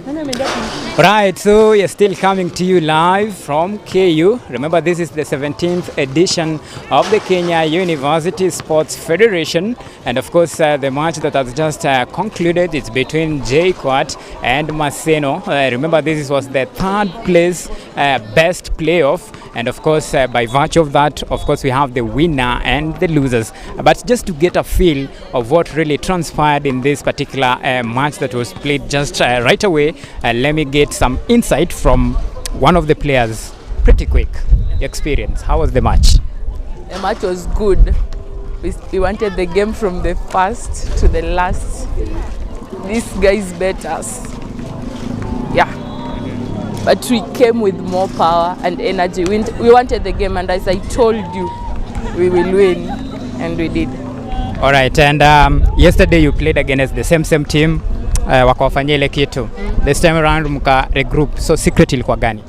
S4: Right, so we're still coming to you live from KU. Remember, this is the 17th edition of the Kenya University Sports Federation. And of course, the match that has just concluded is between JKUAT and MASENO. Remember, this was the third place best playoff. And of course, by virtue of that, of course, we have the winner and the losers. But just to get a feel of what really transpired in this particular match that was played just right away, let me get some insight from one of the players. Pretty quick experience. How was the match?
S7: The match was good. We wanted the game from the first to the last. These guys bet us. Yeah. But we came with more power and energy. We wanted the game, and as I told you, we will win, and we did.
S4: All right, and yesterday you played against the same team. Wakawafanyia ile kitu. This time around mka regroup. So secret ilikuwa gani?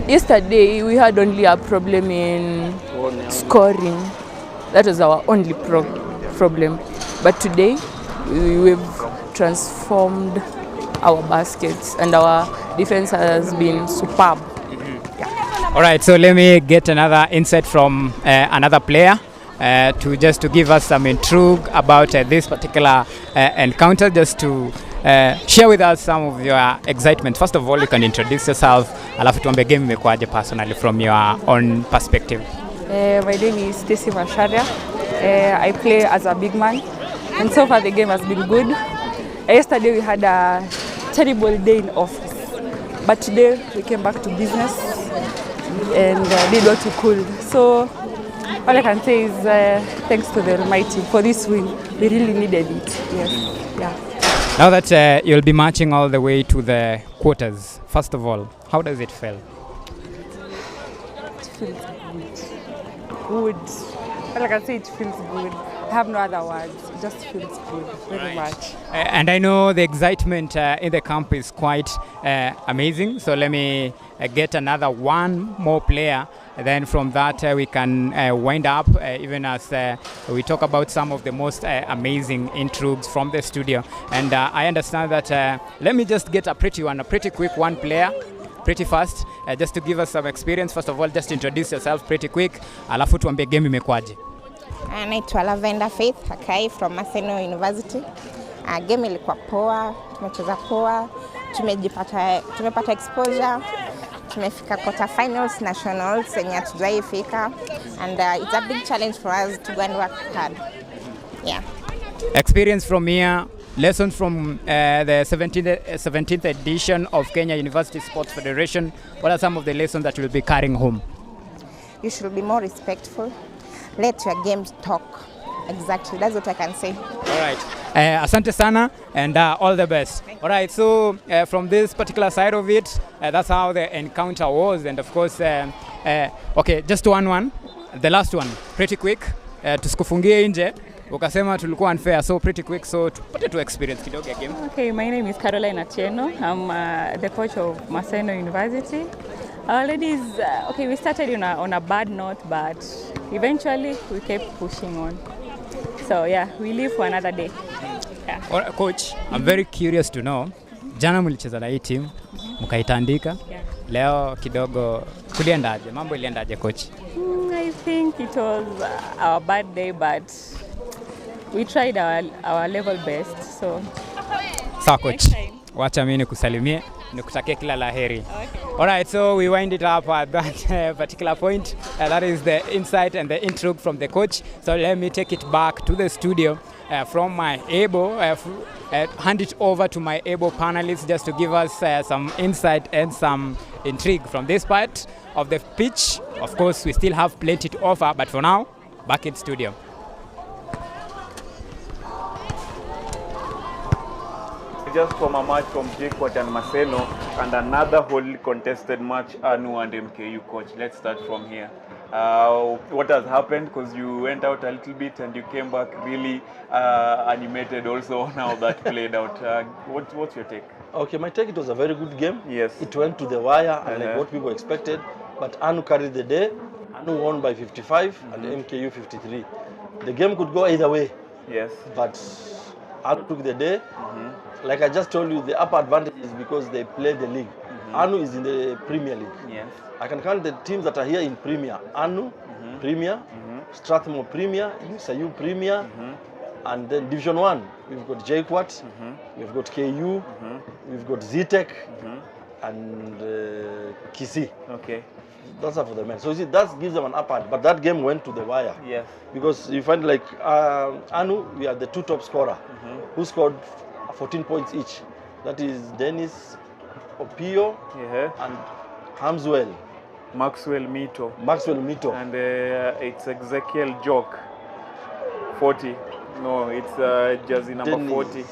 S7: Yesterday we had only a problem in scoring. That was our only problem. But today we've transformed our baskets, and our defense has been superb. Yeah.
S4: All right, so let me get another insight from another player to give us some intrigue about this particular encounter, just to share with us some of your excitement. First of all, you can introduce yourself, alafu tuambie game imekuaje personally from your own perspective.
S8: My name is Stacy Masharia. I play as a big man, and so far the game has been good. Yesterday we had a terrible day in office, but today we came back to business and did what we could. So all I can say is thanks to the Almighty for this win. We really needed it. Yes. Yeah.
S4: Now that you'll be marching all the way to the quarters, first of all, how does it feel?
S8: It feels good. All I can say, it feels good. I have no other words. It just feels good very much.
S4: And I know the excitement in the camp is quite amazing. So let me get another one more player. Then from that we can wind up even as we talk about some of the most amazing intrigues from the studio. And I understand that let me just get a pretty quick one player, pretty fast, just to give us some experience. First of all, just introduce yourself pretty quick, alafu tuambie game imekuaje.
S9: Naitwa Lavenda Faith Hakai from MASENO University. Game ilikuwa poa, tumecheza poa, tumepata exposure, tumefika quarter finals, nationals, yenye hatujaifika, and it's a big challenge for us to go and work hard. Yeah.
S4: Experience from here, lessons from the 17th edition of Kenya University Sports Federation. What are some of the lessons that you'll be carrying home?
S9: You should be more respectful. Let your games talk. Exactly, that's what I can say.
S4: All right. Asante sana, and all the best. All right, so from this particular side of it, that's how the encounter was. And of course, okay, just one. The last one, pretty quick. Tusikufungie nje. Ukasema tulikuwa unfair, so pretty quick. So tupate to experience kidogo ya game.
S8: Okay, my name is Caroline Atieno. I'm the coach of MASENO University. Our ladies, okay, we started on a bad note, but eventually we kept pushing on. So yeah, we live for another day. Yeah.
S4: Right, coach, I'm very curious to know, jana mlicheza na hii team, mkaitandika.
S8: Yeah.
S4: Leo kidogo kuliendaje? Mambo iliendaje coach?
S8: I think it was our bad day, but we tried our level best. So
S4: sawa coach. Wacha mimi nikusalimie, nikutakie kila laheri.
S8: Okay.
S4: All right, so we wind it up at that particular point. That is the insight and the intrigue from the coach. So let me take it back to the studio from my able, hand it over to my able panelists just to give us some insight and some intrigue from this part of the pitch. Of course, we still have plenty to offer, but for now, back in studio.
S3: Just from a match from JKUAT and MASENO, and another wholly contested match, Anu and MKU. Coach, let's start from here. What has happened? Because you went out a little bit and you came back really animated also on how that played out. What's your take?
S6: Okay, my take, it was a very good game.
S3: Yes.
S6: It went to the wire, like what people expected, but Anu carried the day. Anu won by 55 and MKU 53. The game could go either way.
S3: Yes.
S6: But Anu took the day. Like I just told you, the upper advantage is because they play the league. Anu is in the Premier League.
S3: Yes.
S6: I can count the teams that are here in Premier. Anu, Premier, Strathmore Premier, USIU Premier, and then Division 1, we've got JKUAT, we've got KU, we've got ZTEC, and KUSF.
S3: Okay.
S6: Those are for the men. So you see, that gives them an upper hand. But that game went to the wire.
S3: Yes.
S6: Because you find like Anu, we are the 2 top scorer who scored 14 points each. That is Dennis Opio and Hamswell.
S3: Maxwell Mito.
S6: And
S3: it's Ezekiel Jock, 40. No, it's Jazzy number 40.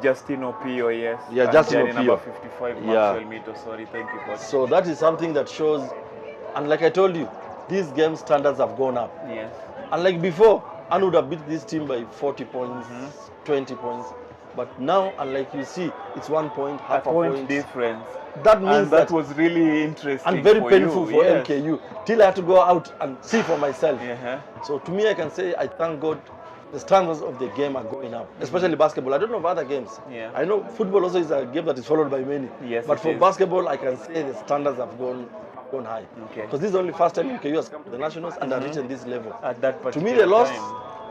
S3: Justin Opio, yes.
S6: Yeah, Justin Opio.
S3: Number 55, Maxwell Mito. Sorry, thank you, coach.
S6: So that is something that shows, and like I told you, these game standards have gone up.
S3: Yes.
S6: And like before, Anu would have beat this team by 40 points, 20 points. But now, and like you see, it's 1 point, half a point
S3: difference.
S6: That means
S3: that was really interesting
S6: and very painful for MKU. Till I had to go out and see for myself. So to me, I can say I thank God the standards of the game are going up, especially basketball. I don't know of other games. I know football also is a game that is followed by many.
S3: Yes,
S6: but for basketball, I can say the standards have gone high. Because this is the only first time MKU has come to the nationals and have reached this level.
S3: At that particular
S6: to me, they lost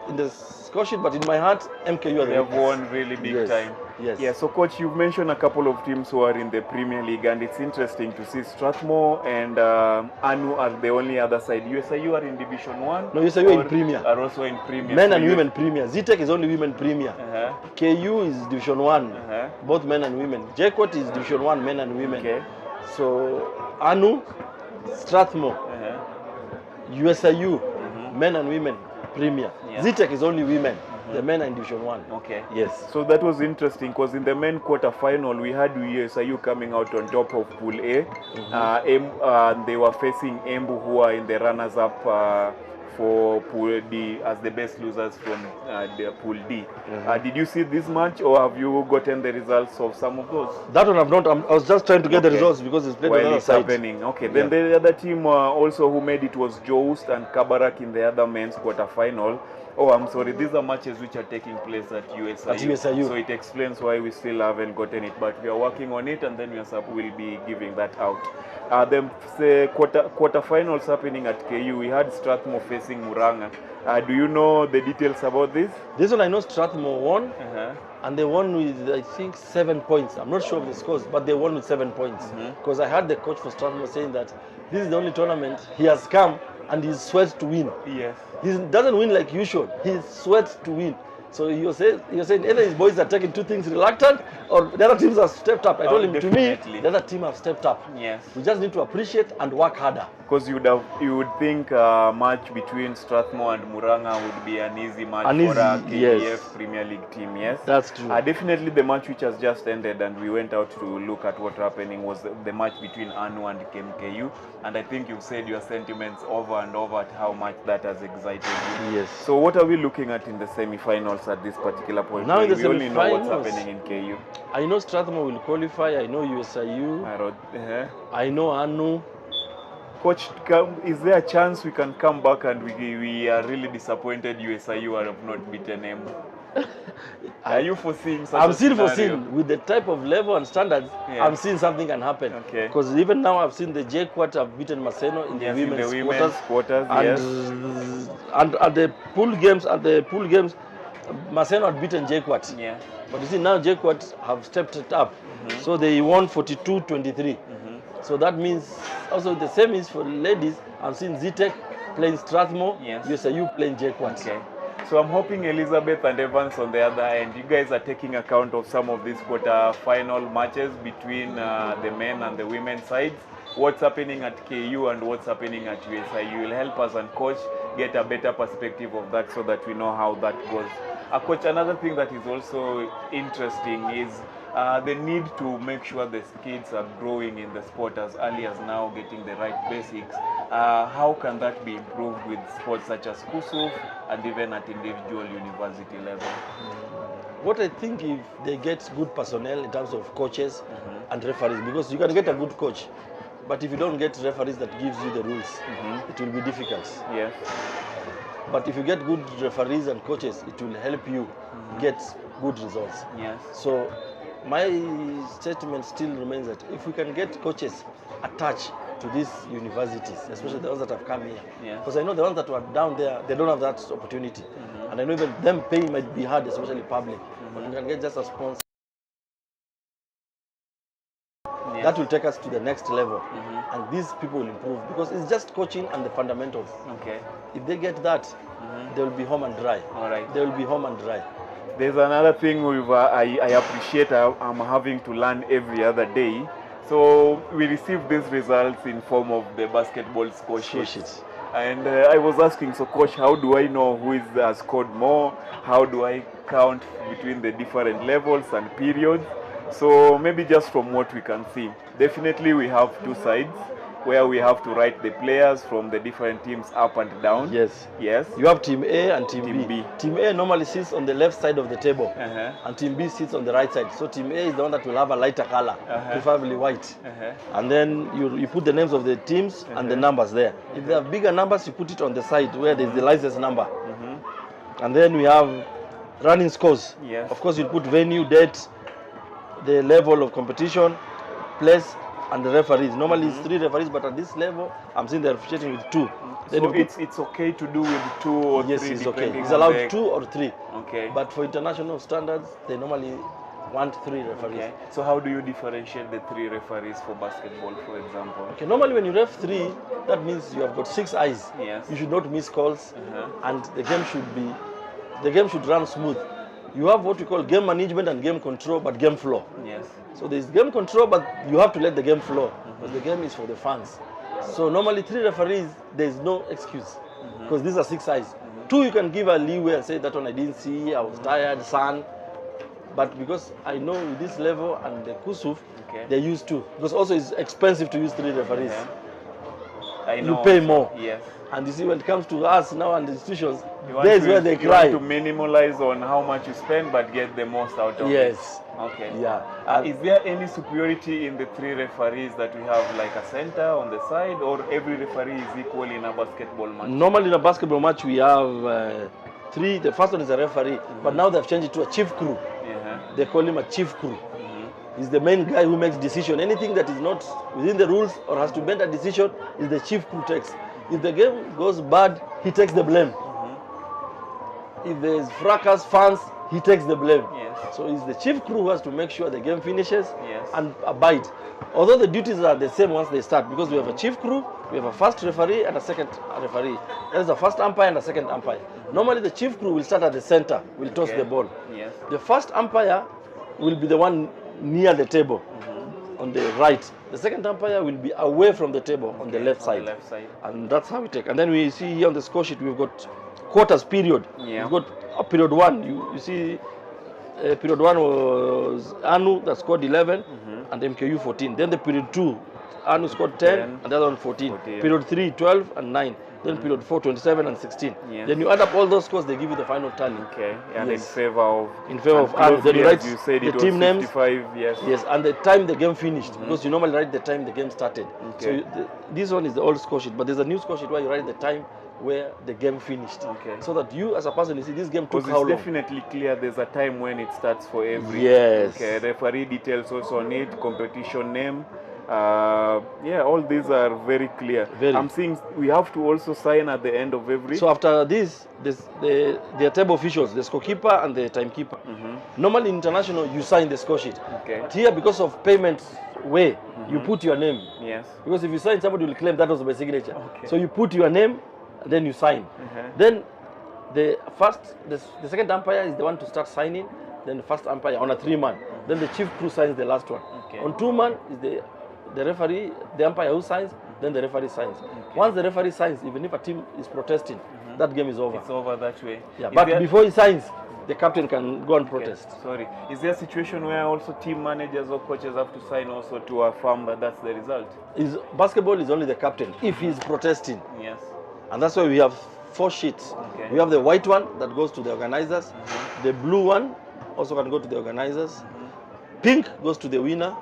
S6: in the score sheet, but in my heart, MKU
S3: they have won really big time.
S6: Yes.
S3: Yeah. So, coach, you've mentioned a couple of teams who are in the Premier League, and it's interesting to see Strathmore and Anu are the only other side. USIU are in Division 1.
S6: No, USIU in Premier.
S3: Are also in Premier.
S6: Men and women Premier. ZTEC is only women Premier. KU is Division 1, both men and women. JKUAT is Division 1, men and women.
S3: Okay.
S6: So Anu, Strathmore, USIU, men and women Premier. ZTEC is only women. The men are in Division 1.
S3: Okay.
S6: Yes.
S3: So that was interesting because in the men quarter-final, we had USIU coming out on top of Pool A. They were facing Embu, who are in the runners-up for Pool D as the best losers from the Pool D. Did you see this match, or have you gotten the results of some of those?
S6: That one I've not. I was just trying to get the results because it's played on the other side.
S3: Happening. Okay. Then the other team also who made it was Joust and Kabarak in the other men's quarter-final. Oh, I'm sorry. These are matches which are taking place at USIU. So it explains why we still haven't gotten it, but we are working on it, and then we'll be giving that out. The quarterfinals happening at KU. We had Strathmore facing Muranga. Do you know the details about this?
S6: This one I know Strathmore won, and they won with I think 7 points. I'm not sure of the scores, but they won with 7 points. Because I heard the coach for Strathmore saying that this is the only tournament he has come and he's sweat to win.
S3: Yes.
S6: He doesn't win like usual. He sweats to win. So you're saying either his boys are taking two things reluctant or the other teams have stepped up. I told him,
S3: definitely.
S6: To me, the other team have stepped up.
S3: Yes.
S6: We just need to appreciate and work harder.
S3: Because you would think a match between Strathmore and Muranga would be an easy match for a KUF Premier League team, yes?
S6: That's true.
S3: Definitely the match which has just ended and we went out to look at what happening was the match between Anu and KMKU. And I think you've said your sentiments over and over at how much that has excited you.
S6: Yes.
S3: So what are we looking at in the semi-finals at this particular point?
S6: Now in the
S3: we only know what's happening in KU.
S6: I know Strathmore will qualify. I know USIU. I know Anu.
S3: Coach, is there a chance we can come back and we are really disappointed USIU have not beaten him? Are you foreseeing such
S6: I'm still foreseeing with the type of level and standards. I'm seeing something can happen.
S3: Okay.
S6: Because even now I've seen the JKUAT have beaten MASENO in the women's quarters. And at the pool games, MASENO had beaten JKUAT.
S3: Yeah.
S6: But you see now JKUAT have stepped it up. So they won 42-23. So that means also the same is for ladies. I'm seeing ZTEC playing Strathmore, USIU playing JKUAT.
S3: Okay. So I'm hoping Elizabeth and Evans on the other end, you guys are taking account of some of these quarter-final matches between the men and the women sides. What's happening at KU and what's happening at USIU will help us and coach get a better perspective of that so that we know how that goes. Coach, another thing that is also interesting is the need to make sure the kids are growing in the sport as early as now, getting the right basics. How can that be improved with sports such as KUSF and even at individual university level?
S6: What I think, if they get good personnel in terms of coaches and referees, because you can get a good coach, but if you don't get referees that gives you the rules, it will be difficult.
S3: Yes.
S6: But if you get good referees and coaches, it will help you get good results.
S3: Yes.
S6: So my statement still remains that if we can get coaches attached to these universities, especially the ones that have come here, because I know the ones that were down there, they don't have that opportunity. And I know even them paying might be hard, especially public. But we can get just a sponsor. That will take us to the next level. And these people will improve because it's just coaching and the fundamentals.
S3: Okay.
S6: If they get that, they will be home and dry.
S3: All right.
S6: They will be home and dry.
S3: There's another thing I appreciate I'm having to learn every other day. So we receive these results in form of the basketball score sheet. And I was asking, so coach, how do I know who has scored more? How do I count between the different levels and periods? So maybe just from what we can see, definitely we have two sides where we have to write the players from the different teams up and down.
S6: Yes.
S3: Yes.
S6: You have team A and team B. Team A normally sits on the left side of the table, and team B sits on the right side. So team A is the one that will have a lighter color, preferably white. And then you put the names of the teams and the numbers there. If they have bigger numbers, you put it on the side where there's the license number. And then we have running scores.
S3: Yes.
S6: Of course, you put venue, date, the level of competition, place, and the referees. Normally it's 3 referees, but at this level, I'm seeing they're officiating with 2.
S3: So it's okay to do with 2 or 3?
S6: Yes, it's okay. It's allowed 2 or 3.
S3: Okay.
S6: But for international standards, they normally want 3 referees.
S3: Okay. So how do you differentiate the 3 referees for basketball, for example?
S6: Okay, normally when you ref 3, that means you have got 6 eyes.
S3: Yes.
S6: You should not miss calls, and the game should run smooth. You have what we call game management and game control, but game flow.
S3: Yes.
S6: So there's game control, but you have to let the game flow, because the game is for the fans. So normally 3 referees, there's no excuse, because these are 6 eyes. 2 you can give a leeway and say that one I didn't see, I was tired, sun. But because I know with this level and the KUSF, they use 2. Because also it's expensive to use 3 referees.
S3: I know.
S6: You pay more.
S3: Yes.
S6: And you see, when it comes to us now and the institutions,
S3: That's where
S6: they cry.
S3: You want to minimalize on how much you spend, but get the most out of it.
S6: Yes.
S3: Okay.
S6: Yeah.
S3: Is there any superiority in the 3 referees that we have, like a center on the side, or every referee is equal in a basketball match?
S6: Normally in a basketball match we have 3. The first one is a referee, but now they've changed it to a chief crew. They call him a chief crew. He's the main guy who makes decision. Anything that is not within the rules or has to make a decision is the chief crew takes. If the game goes bad, he takes the blame. If there's fracas, fans, he takes the blame.
S3: Yes.
S6: So it's the chief crew who has to make sure the game finishes
S3: Yes.
S6: and abide. Although the duties are the same once they start, because we have a chief crew, we have a first referee and a second referee. There's a first umpire and a second umpire. Normally the chief crew will start at the center, will toss the ball.
S3: Yes.
S6: The first umpire will be the one near the table on the right. The second umpire will be away from the table on the left side. And that's how we take. And then we see here on the score sheet we've got quarters period.
S3: Yeah.
S6: We've got period 1. You see period 1 was Anu that scored 11 and MKU 14. Then the period 2, Anu scored 10 and the other one 14. Period 3, 12 and 9. Then period 4, 27 and 16.
S3: Yes.
S6: Then you add up all those scores, they give you the final tally.
S3: Okay. And
S6: Yes.
S3: in favor of
S6: Anu. Then you write
S3: you said
S6: the
S3: it was
S6: team names.
S3: 55, yes.
S6: Yes, and the time the game finished, because you normally write the time the game started.
S3: Okay.
S6: So this one is the old score sheet, but there's a new score sheet where you write the time where the game finished.
S3: Okay.
S6: So that you as a person, you see this game took
S3: Because
S6: how
S3: it's
S6: long.
S3: definitely clear there's a time when it starts for every.
S6: Yes.
S3: Okay, referee details also on it, competition name. Yeah, all these are very clear. I'm seeing we have to also sign at the end of every.
S6: So after this, the table officials, the scorekeeper and the timekeeper. Normally in international, you sign the score sheet.
S3: Okay.
S6: But here, because of payment way, you put your name.
S3: Yes.
S6: Because if you sign, somebody will claim that was my signature.
S3: Okay.
S6: So you put your name, and then you sign. Then the second umpire is the one to start signing. Then the first umpire on a 3-man. Then the chief crew signs the last one.
S3: Okay.
S6: On 2-man is the referee, the umpire who signs. Then the referee signs. Once the referee signs, even if a team is protesting, that game is over.
S3: It's over that way.
S6: Yeah, but before he signs, the captain can go and protest.
S3: Sorry. Is there a situation where also team managers or coaches have to sign also to affirm that that's the result?
S6: Basketball is only the captain if he's protesting.
S3: Yes.
S6: And that's why we have 4 sheets.
S3: Okay.
S6: We have the white one that goes to the organizers. The blue one also can go to the organizers. Pink goes to the winner.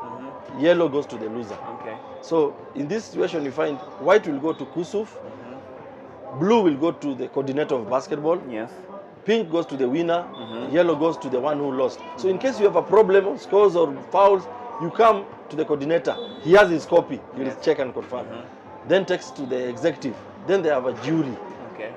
S6: Yellow goes to the loser.
S3: Okay.
S6: So in this situation, you find white will go to KUSF. Blue will go to the coordinator of basketball.
S3: Yes.
S6: pink goes to the winner, yellow goes to the one who lost. So in case you have a problem on scores or fouls, you come to the coordinator. He has his copy. He will check and confirm. Then takes to the executive. Then they have a jury.
S3: Okay.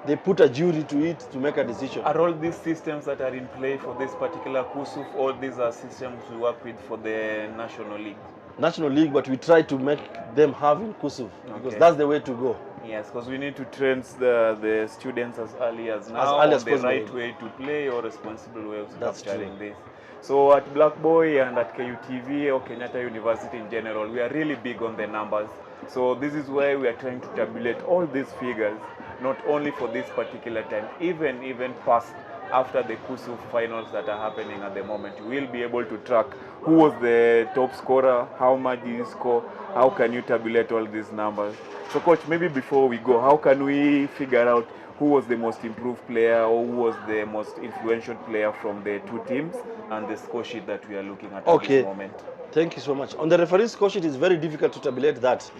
S6: They put a jury to it to make a decision.
S3: Are all these systems that are in play for this particular KUSF, all these are systems we work with for the National League?
S6: National League, but we try to make them have in KUSF because that's the way to go.
S3: Yes, because we need to train the students as early as now
S6: as early as
S3: the
S6: possible.
S3: right way to play or responsible way of
S6: That's
S3: capturing
S6: true.
S3: this. So at Black Boy and at KUTV or Kenyatta University in general, we are really big on the numbers. So this is where we are trying to tabulate all these figures, not only for this particular time, even past after the KUSF finals that are happening at the moment. We'll be able to track who was the top scorer, how much did you score, how can you tabulate all these numbers. So coach, maybe before we go, how can we figure out who was the most improved player or who was the most influential player from the two teams and the score sheet that we are looking at this moment?
S6: Thank you so much. On the referee score sheet, it's very difficult to tabulate that.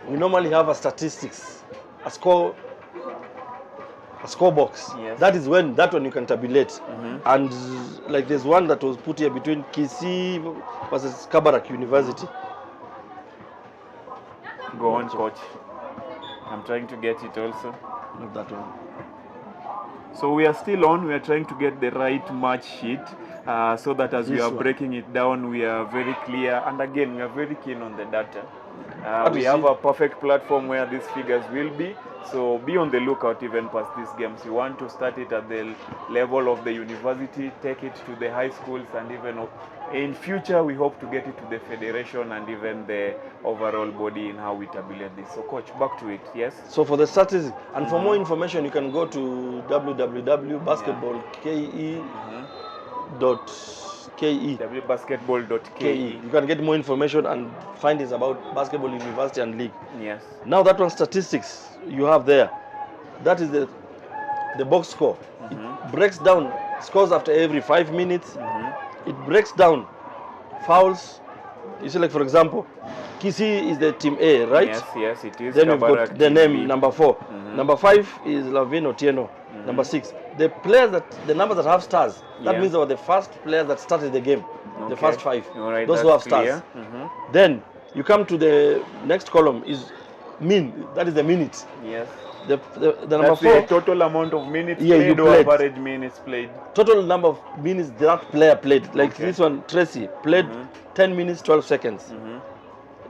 S6: We normally have a statistics, a score box.
S3: Yes.
S6: That is when that one you can tabulate. And like there's one that was put here between KC versus Kabarak University.
S3: Go on, coach. I'm trying to get it also.
S6: Not that one.
S3: So we are still on. We are trying to get the right match sheet so that as we are breaking it down, we are very clear. And again, we are very keen on the data. We have a perfect platform where these figures will be. So be on the lookout even past these games. You want to start it at the level of the university, take it to the high schools, and even in future we hope to get it to the federation and even the overall body in how we tabulate this. So coach, back to it, yes?
S6: So for the statistics, and for more information, you can go to www.basketballke.ke.
S3: www.basketball.ke.
S6: You can get more information and findings about basketball, university, and league.
S3: Yes.
S6: Now that one statistics you have there, that is the box score. It breaks down scores after every 5 minutes. It breaks down fouls. You see, like for example, Kisi is the team A, right?
S3: Yes, it is.
S6: Then we've got the name number 4. Number 5 is Lavin Otieno. Number 6. The numbers that have stars, that means they were the first players that started the game. The first 5.
S3: Right,
S6: those who have stars. Then you come to the next column is min. That is the minutes.
S3: Yes.
S6: The number 4.
S3: The total amount of minutes played or average minutes played.
S6: Total number of minutes that player played. Like this one, Tracy played 10 minutes 12 seconds.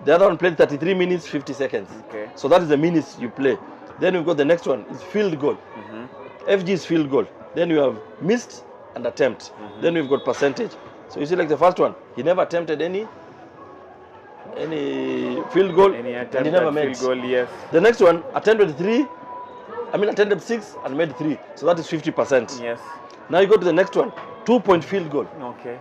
S6: The other one played 33 minutes 50 seconds. So that is the minutes you play. Then we've got the next one is field goal. FG is field goal. Then you have missed and attempt. Then we've got percentage. So you see, like the first one, he never attempted any field goal, and he never made.
S3: Field goal, yes.
S6: The next one attempted 6 and made 3. So that is 50%.
S3: Yes.
S6: Now you go to the next one, 2-point field goal.
S3: Okay.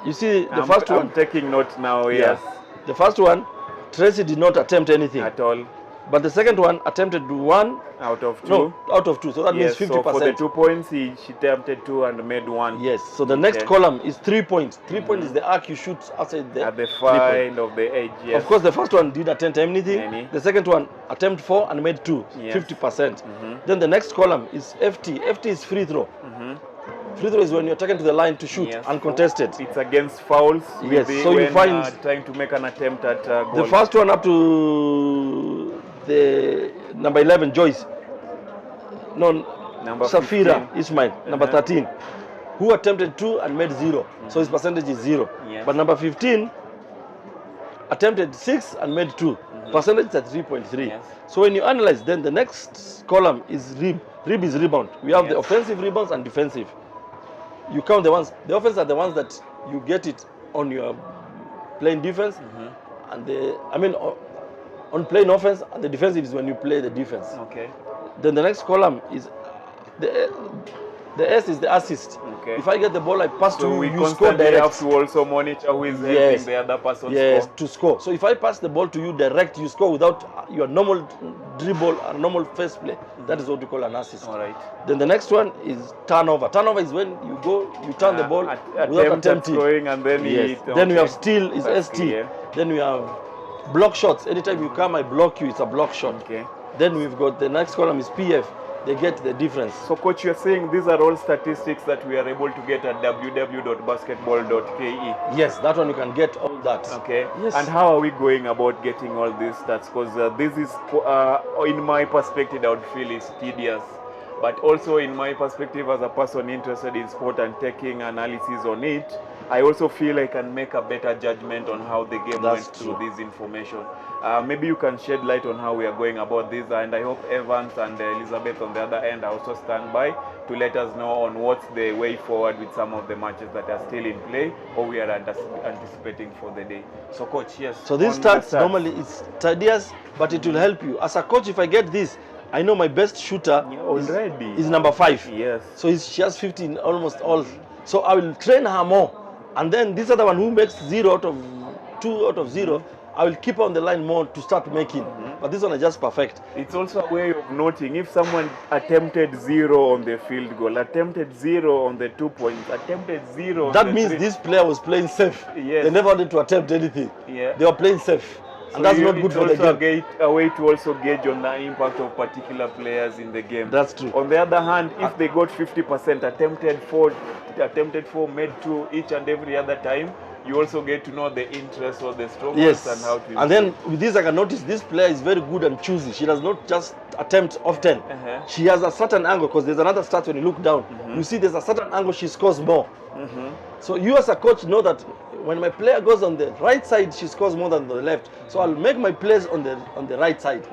S6: You see the first one.
S3: I'm taking note now. Yes.
S6: The first one, Tracy did not attempt anything
S3: at all.
S6: But the second one attempted 1
S3: out of 2.
S6: No, out of 2. So that means 50%.
S3: So for the 2 points, she attempted 2 and made 1.
S6: Yes. So the next column is 3 points. 3 points is the arc you shoot outside the
S3: at the find of the edge. Yes.
S6: Of course, the first one did attempt anything. The second one attempt 4 and made 2. 50%. Then the next column is FT. FT is free throw. Free throw is when you're taken to the line to shoot uncontested.
S3: It's against fouls.
S6: Yes. So you find
S3: trying to make an attempt at goal.
S6: The first one up to the number 11, Joyce. No,
S3: number
S6: Safira
S3: 15.
S6: Ismail, number 13, who attempted 2 and made 0. So his percentage is 0. But number 15 attempted 6 and made 2. Percentage is at 3.3. So when you analyze, then the next column is rib. Rib is rebound. We have the offensive rebounds and defensive. You count the ones. The offense are the ones that you get it on your playing defense, and on playing offense, and the defensive is when you play the defense.
S3: Okay.
S6: Then the next column is the S is the assist.
S3: Okay.
S6: If I get the ball, I pass to you, you score
S3: direct.
S6: direct.
S3: Have to also monitor who is helping the other person score.
S6: To score. So if I pass the ball to you direct, you score without your normal dribble or normal first play. That is what we call an assist.
S3: All right.
S6: Then the next one is turnover. Turnover is when you go, you turn the ball without attempting.
S3: And then
S6: Then we have steal is ST.
S3: Clear.
S6: Then we have block shots. Anytime you come, I block you. It's a block shot.
S3: Okay.
S6: Then we've got the next column is PF. they get the difference.
S3: So coach, you're saying these are all statistics that we are able to get at www.basketball.ke?
S6: Yes, that one you can get all that.
S3: Okay.
S6: Yes.
S3: And how are we going about getting all these stats? Because this is, in my perspective, I would feel is tedious. But also in my perspective as a person interested in sport and taking analysis on it, I also feel I can make a better judgment on how the game went through this information. Maybe you can shed light on how we are going about this, and I hope Evans and Elizabeth on the other end also stand by to let us know on what's the way forward with some of the matches that are still in play or we are anticipating for the day. So coach, yes.
S6: So these stats normally it's tedious, but it will help you. As a coach, if I get this, I know my best shooter is number 5.
S3: Yes.
S6: So she has 15 almost all. So I will train her more. And then this other one who makes 0 out of 2 out of 0, I will keep on the line more to start making. But this one is just perfect.
S3: It's also a way of noting if someone attempted 0 on the field goal, attempted 0 on the 2 points, attempted 0 on
S6: that
S3: the
S6: means
S3: 3.
S6: This player was playing safe.
S3: Yes.
S6: They never wanted to attempt anything.
S3: Yeah.
S6: They were playing safe.
S3: So
S6: and that's not good for the game.
S3: A way to also gauge on the impact of particular players in the game.
S6: That's true.
S3: On the other hand, if they got 50%, attempted 4, made 2 each and every other time, you also get to know the interest or the struggles and how to improve.
S6: And then with this, I can notice this player is very good and choosy. She does not just attempt often. She has a certain angle, because there's another stat when you look down. You see there's a certain angle she scores more. So you as a coach know that when my player goes on the right side, she scores more than the left. So I'll make my plays on the right side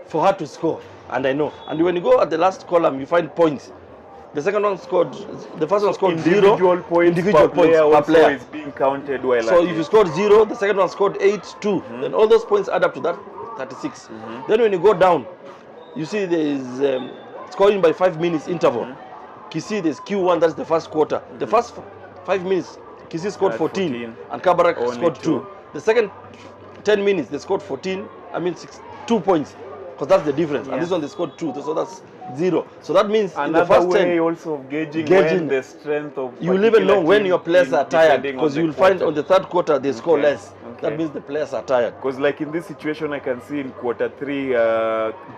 S6: for her to score. And I know. And when you go at the last column, you find points. The second one scored, the first one scored 0.
S3: Individual points per player is being counted well.
S6: So if you scored 0, the second one scored 8, 2. Then all those points add up to that 36. Then when you go down, you see there is scoring by 5 minutes interval. Kisi, there's Q1, that's the first quarter. The first 5 minutes, Kisi scored 14 and Kabarak scored 2. The second 10 minutes, they scored 14, 2 points. Because that's the difference. And this one they scored 2, so that's 0. So that means
S3: another
S6: in the first
S3: way
S6: 10,
S3: also of gauging when the strength of
S6: you will even know when your players are tired, because you will find on the third quarter they score less. That means the players are tired.
S3: Because like in this situation, I can see in quarter 3,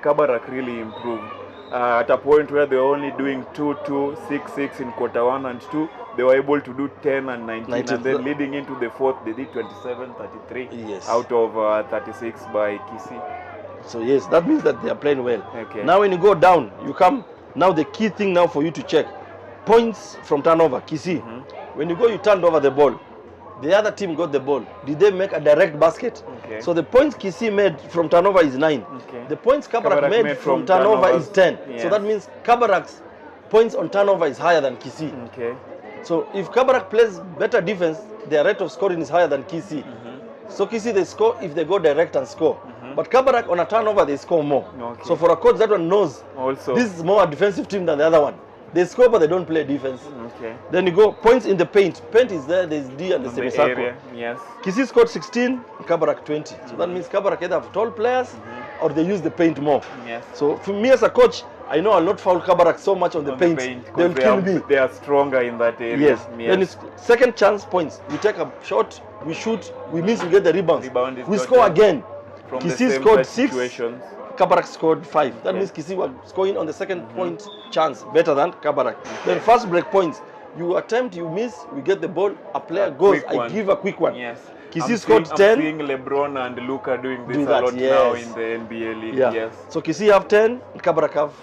S3: Kabarak really improved. At a point where they were only doing 2, 2, 6, 6 in quarter 1 and 2, they were able to do 10 and 19. And then leading into the fourth, they did 27, 33 out of 36 by Kisi.
S6: So yes, that means that they are playing well.
S3: Okay.
S6: Now when you go down, you come, now the key thing now for you to check, points from turnover, Kisi. When you go, you turned over the ball. The other team got the ball. Did they make a direct basket? So the points Kisi made from turnover is 9. The points Kabarak made from turnover is 10. So that means Kabarak's points on turnover is higher than Kisi. So if Kabarak plays better defense, their rate of scoring is higher than Kisi. So Kisi, they score if they go direct and score. But Kabarak on a turnover, they score more. So for a coach, that one knows also this is more a defensive team than the other one. They score, but they don't play defense. Then you go points in the paint. Paint is there, there's D and the semicircle. Kisi scored 16, Kabarak 20. So that means Kabarak either have tall players or they use the paint more. So for me as a coach, I know I'll not foul Kabarak so much on the paint. They'll kill me.
S3: They are stronger in that area.
S6: Then it's second chance points. We take a shot, we shoot, we miss, we get the rebounds. We score again. Kisi scored 6, Kabarak scored 5. That means Kisi was scoring on the second point chance better than Kabarak. Then first break points, you attempt, you miss, we get the ball, a player goes, I give a quick one. Kisi scored 10.
S3: I'm seeing LeBron and Luka doing this a lot now in the NBA league.
S6: So Kisi have 10, Kabarak have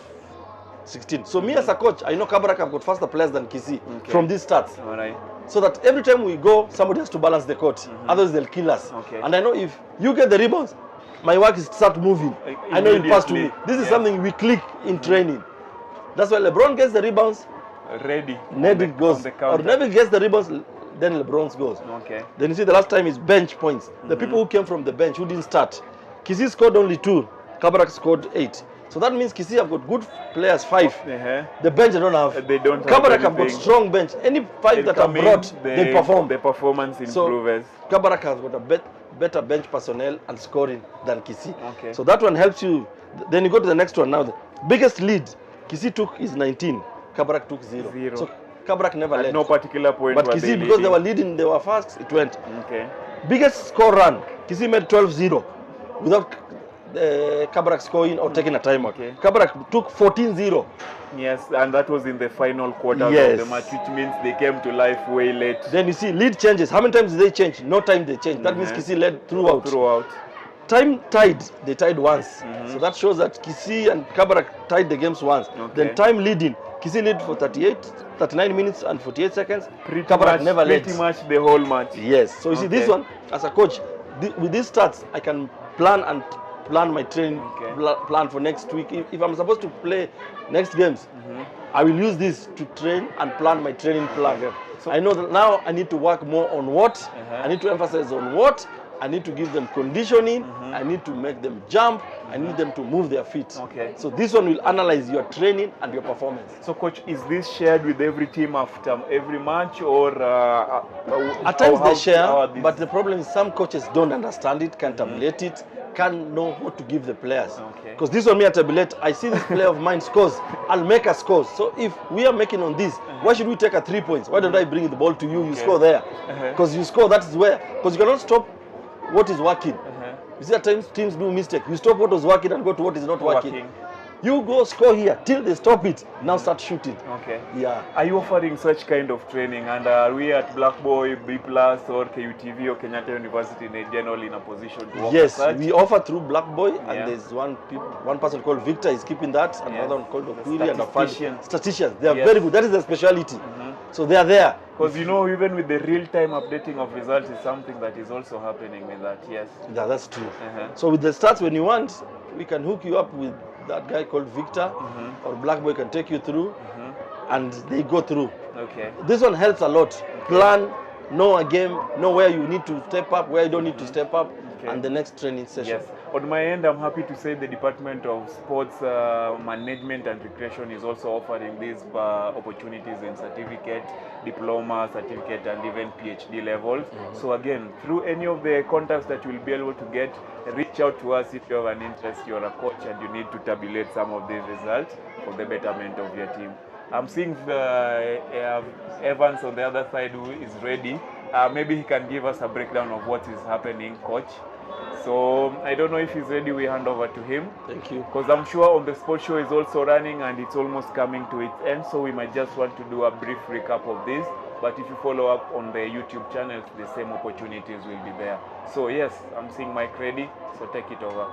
S6: 16. So me as a coach, I know Kabarak have got faster players than Kisi from these stats. So that every time we go, somebody has to balance the court. Otherwise they'll kill us. And I know if you get the rebounds, my work is to start moving. I know you pass to me. This is something we click in training. That's why LeBron gets the rebounds. Neville goes. Or Neville gets the rebounds, then LeBron goes. Then you see the last time is bench points. The people who came from the bench, who didn't start. Kisi scored only 2. Kabarak scored 8. So that means Kisi have got good players, 5. The bench they don't have. Kabarak have got strong bench. Any 5 that are brought, they perform.
S3: The performance improves.
S6: So Kabarak has got a better bench personnel and scoring than Kisi. So that one helps you. Then you go to the next one now. The biggest lead Kisi took is 19. Kabarak took 0. So Kabarak never led.
S3: At no particular point.
S6: But Kisi, because they were leading, they were fast, it went. Biggest score run, Kisi made 12-0 without Kabarak scoring or taking a timeout.
S3: Okay.
S6: Kabarak took 14-0.
S3: Yes, and that was in the final quarter
S6: Yes.
S3: of the match, which means they came to life way late.
S6: Then you see lead changes. How many times did they change? No time they changed. That means Kisii led throughout. Time tied, they tied once. So that shows that Kisii and Kabarak tied the games once. Then time leading, Kisii led for 39 minutes and 48 seconds. Kabarak never led.
S3: Pretty much the whole match.
S6: Yes. So you see this one, as a coach, with these stats, I can plan my training plan for next week. If I'm supposed to play next games, I will use this to train and plan my training plan. So I know that now I need to work more on what, I need to emphasize on what, I need to give them conditioning, I need to make them jump, I need them to move their feet. So this one will analyze your training and your performance.
S3: So coach, is this shared with every team after every match, or
S6: at times they share, but the problem is some coaches don't understand it, can't tabulate it, can't know what to give the players. Because this one me at tabulate, I see this player of mine scores, I'll make a score. So if we are making on this, why should we take a 3 points? Why don't I bring the ball to you, you score there? Because you score, that is where, because you cannot stop what is working. You see at times teams do mistake. You stop what was working and go to what is not working. You go score here till they stop it. Now start shooting. Yeah.
S3: Are you offering such kind of training? And are we at Black Boy, B Plus, or KUTV or Kenyatta University in general in a position to offer
S6: Yes,
S3: such?
S6: we offer through Black Boy, and there's one person called Victor is keeping that, and another one called Okwiri and a statisticians. They are very good. That is their speciality. So they are there.
S3: Because you know, even with the real-time updating of results is something that is also happening with that. Yes.
S6: Yeah, that's true. So with the stats, when you want, we can hook you up with that guy called Victor, or Black Boy can take you through, and they go through. This one helps a lot. Plan, know a game, know where you need to step up, where you don't need to step up, and the next training session.
S3: Yes. On my end, I'm happy to say the Department of Sports Management and Recreation is also offering these opportunities in certificate, diploma, certificate, and even PhD levels. So again, through any of the contacts that you will be able to get, reach out to us if you have an interest, you're a coach and you need to tabulate some of these results for the betterment of your team. I'm seeing Evans on the other side who is ready. Maybe he can give us a breakdown of what is happening, coach. So I don't know if he's ready, we hand over to him.
S6: Thank you.
S3: Because I'm sure on the sports show is also running and it's almost coming to its end. So we might just want to do a brief recap of this. But if you follow up on the YouTube channels, the same opportunities will be there. So yes, I'm seeing Mike ready, so take it over.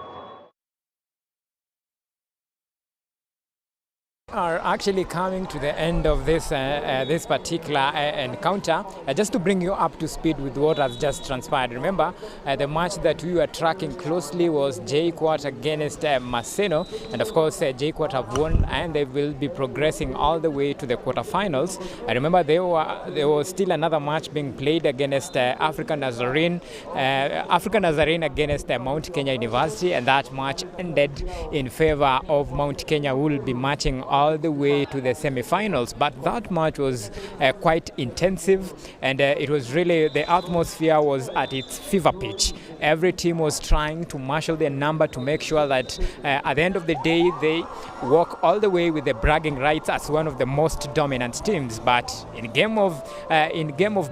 S4: Are actually coming to the end of this this particular encounter. Just to bring you up to speed with what has just transpired. Remember, the match that we were tracking closely was JKUAT against MASENO, and of course JKUAT have won and they will be progressing all the way to the quarterfinals. I remember there was still another match being played against African Nazarene against Mount Kenya University, and that match ended in favor of Mount Kenya, who will be matching all the way to the semi-finals. But that match was quite intensive, and it was really, the atmosphere was at its fever pitch. Every team was trying to marshal their number to make sure that at the end of the day they walk all the way with the bragging rights as one of the most dominant teams. But in game of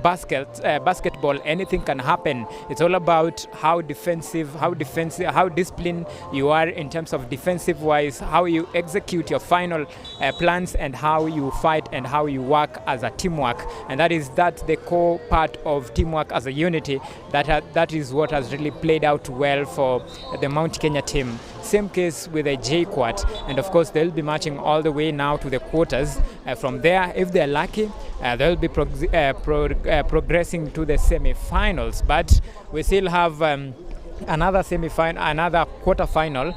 S4: basketball, anything can happen. It's all about how disciplined you are in terms of defensive wise, how you execute your final plans, and how you fight and how you work as a teamwork. And that is the core part of teamwork as a unity. That is what has really played out well for the Mount Kenya team. Same case with the JKUAT, and of course they'll be marching all the way now to the quarters. From there, if they're lucky, they'll be progressing to the semi-finals. But we still have another quarter-final.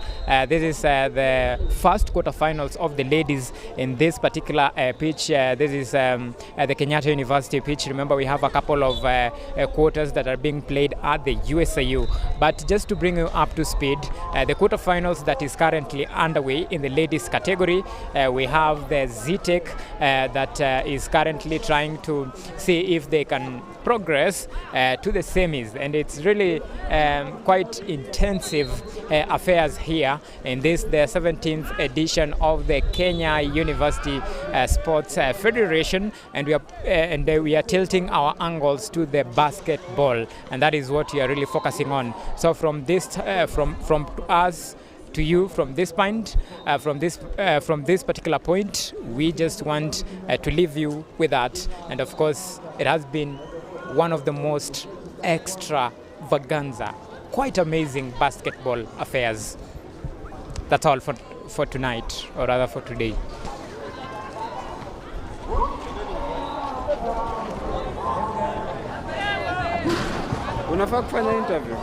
S4: This is the first quarter-finals of the ladies in this particular pitch. This is the Kenyatta University pitch. Remember, we have a couple of quarters that are being played at the USIU. But just to bring you up to speed, the quarter-finals that is currently underway in the ladies category, we have the ZTEC that is currently trying to see if they can progress to the semis, and it's really quite intensive affairs here in the 17th edition of the Kenya University Sports Federation, and we are tilting our angles to the basketball, and that is what we are really focusing on. So from this from us to you from this point, from this particular point. We just want to leave you with that. And of course, it has been one of the most extravaganza, quite amazing basketball affairs. That's all for tonight, or rather for today.
S1: Unafaa kufanya interview.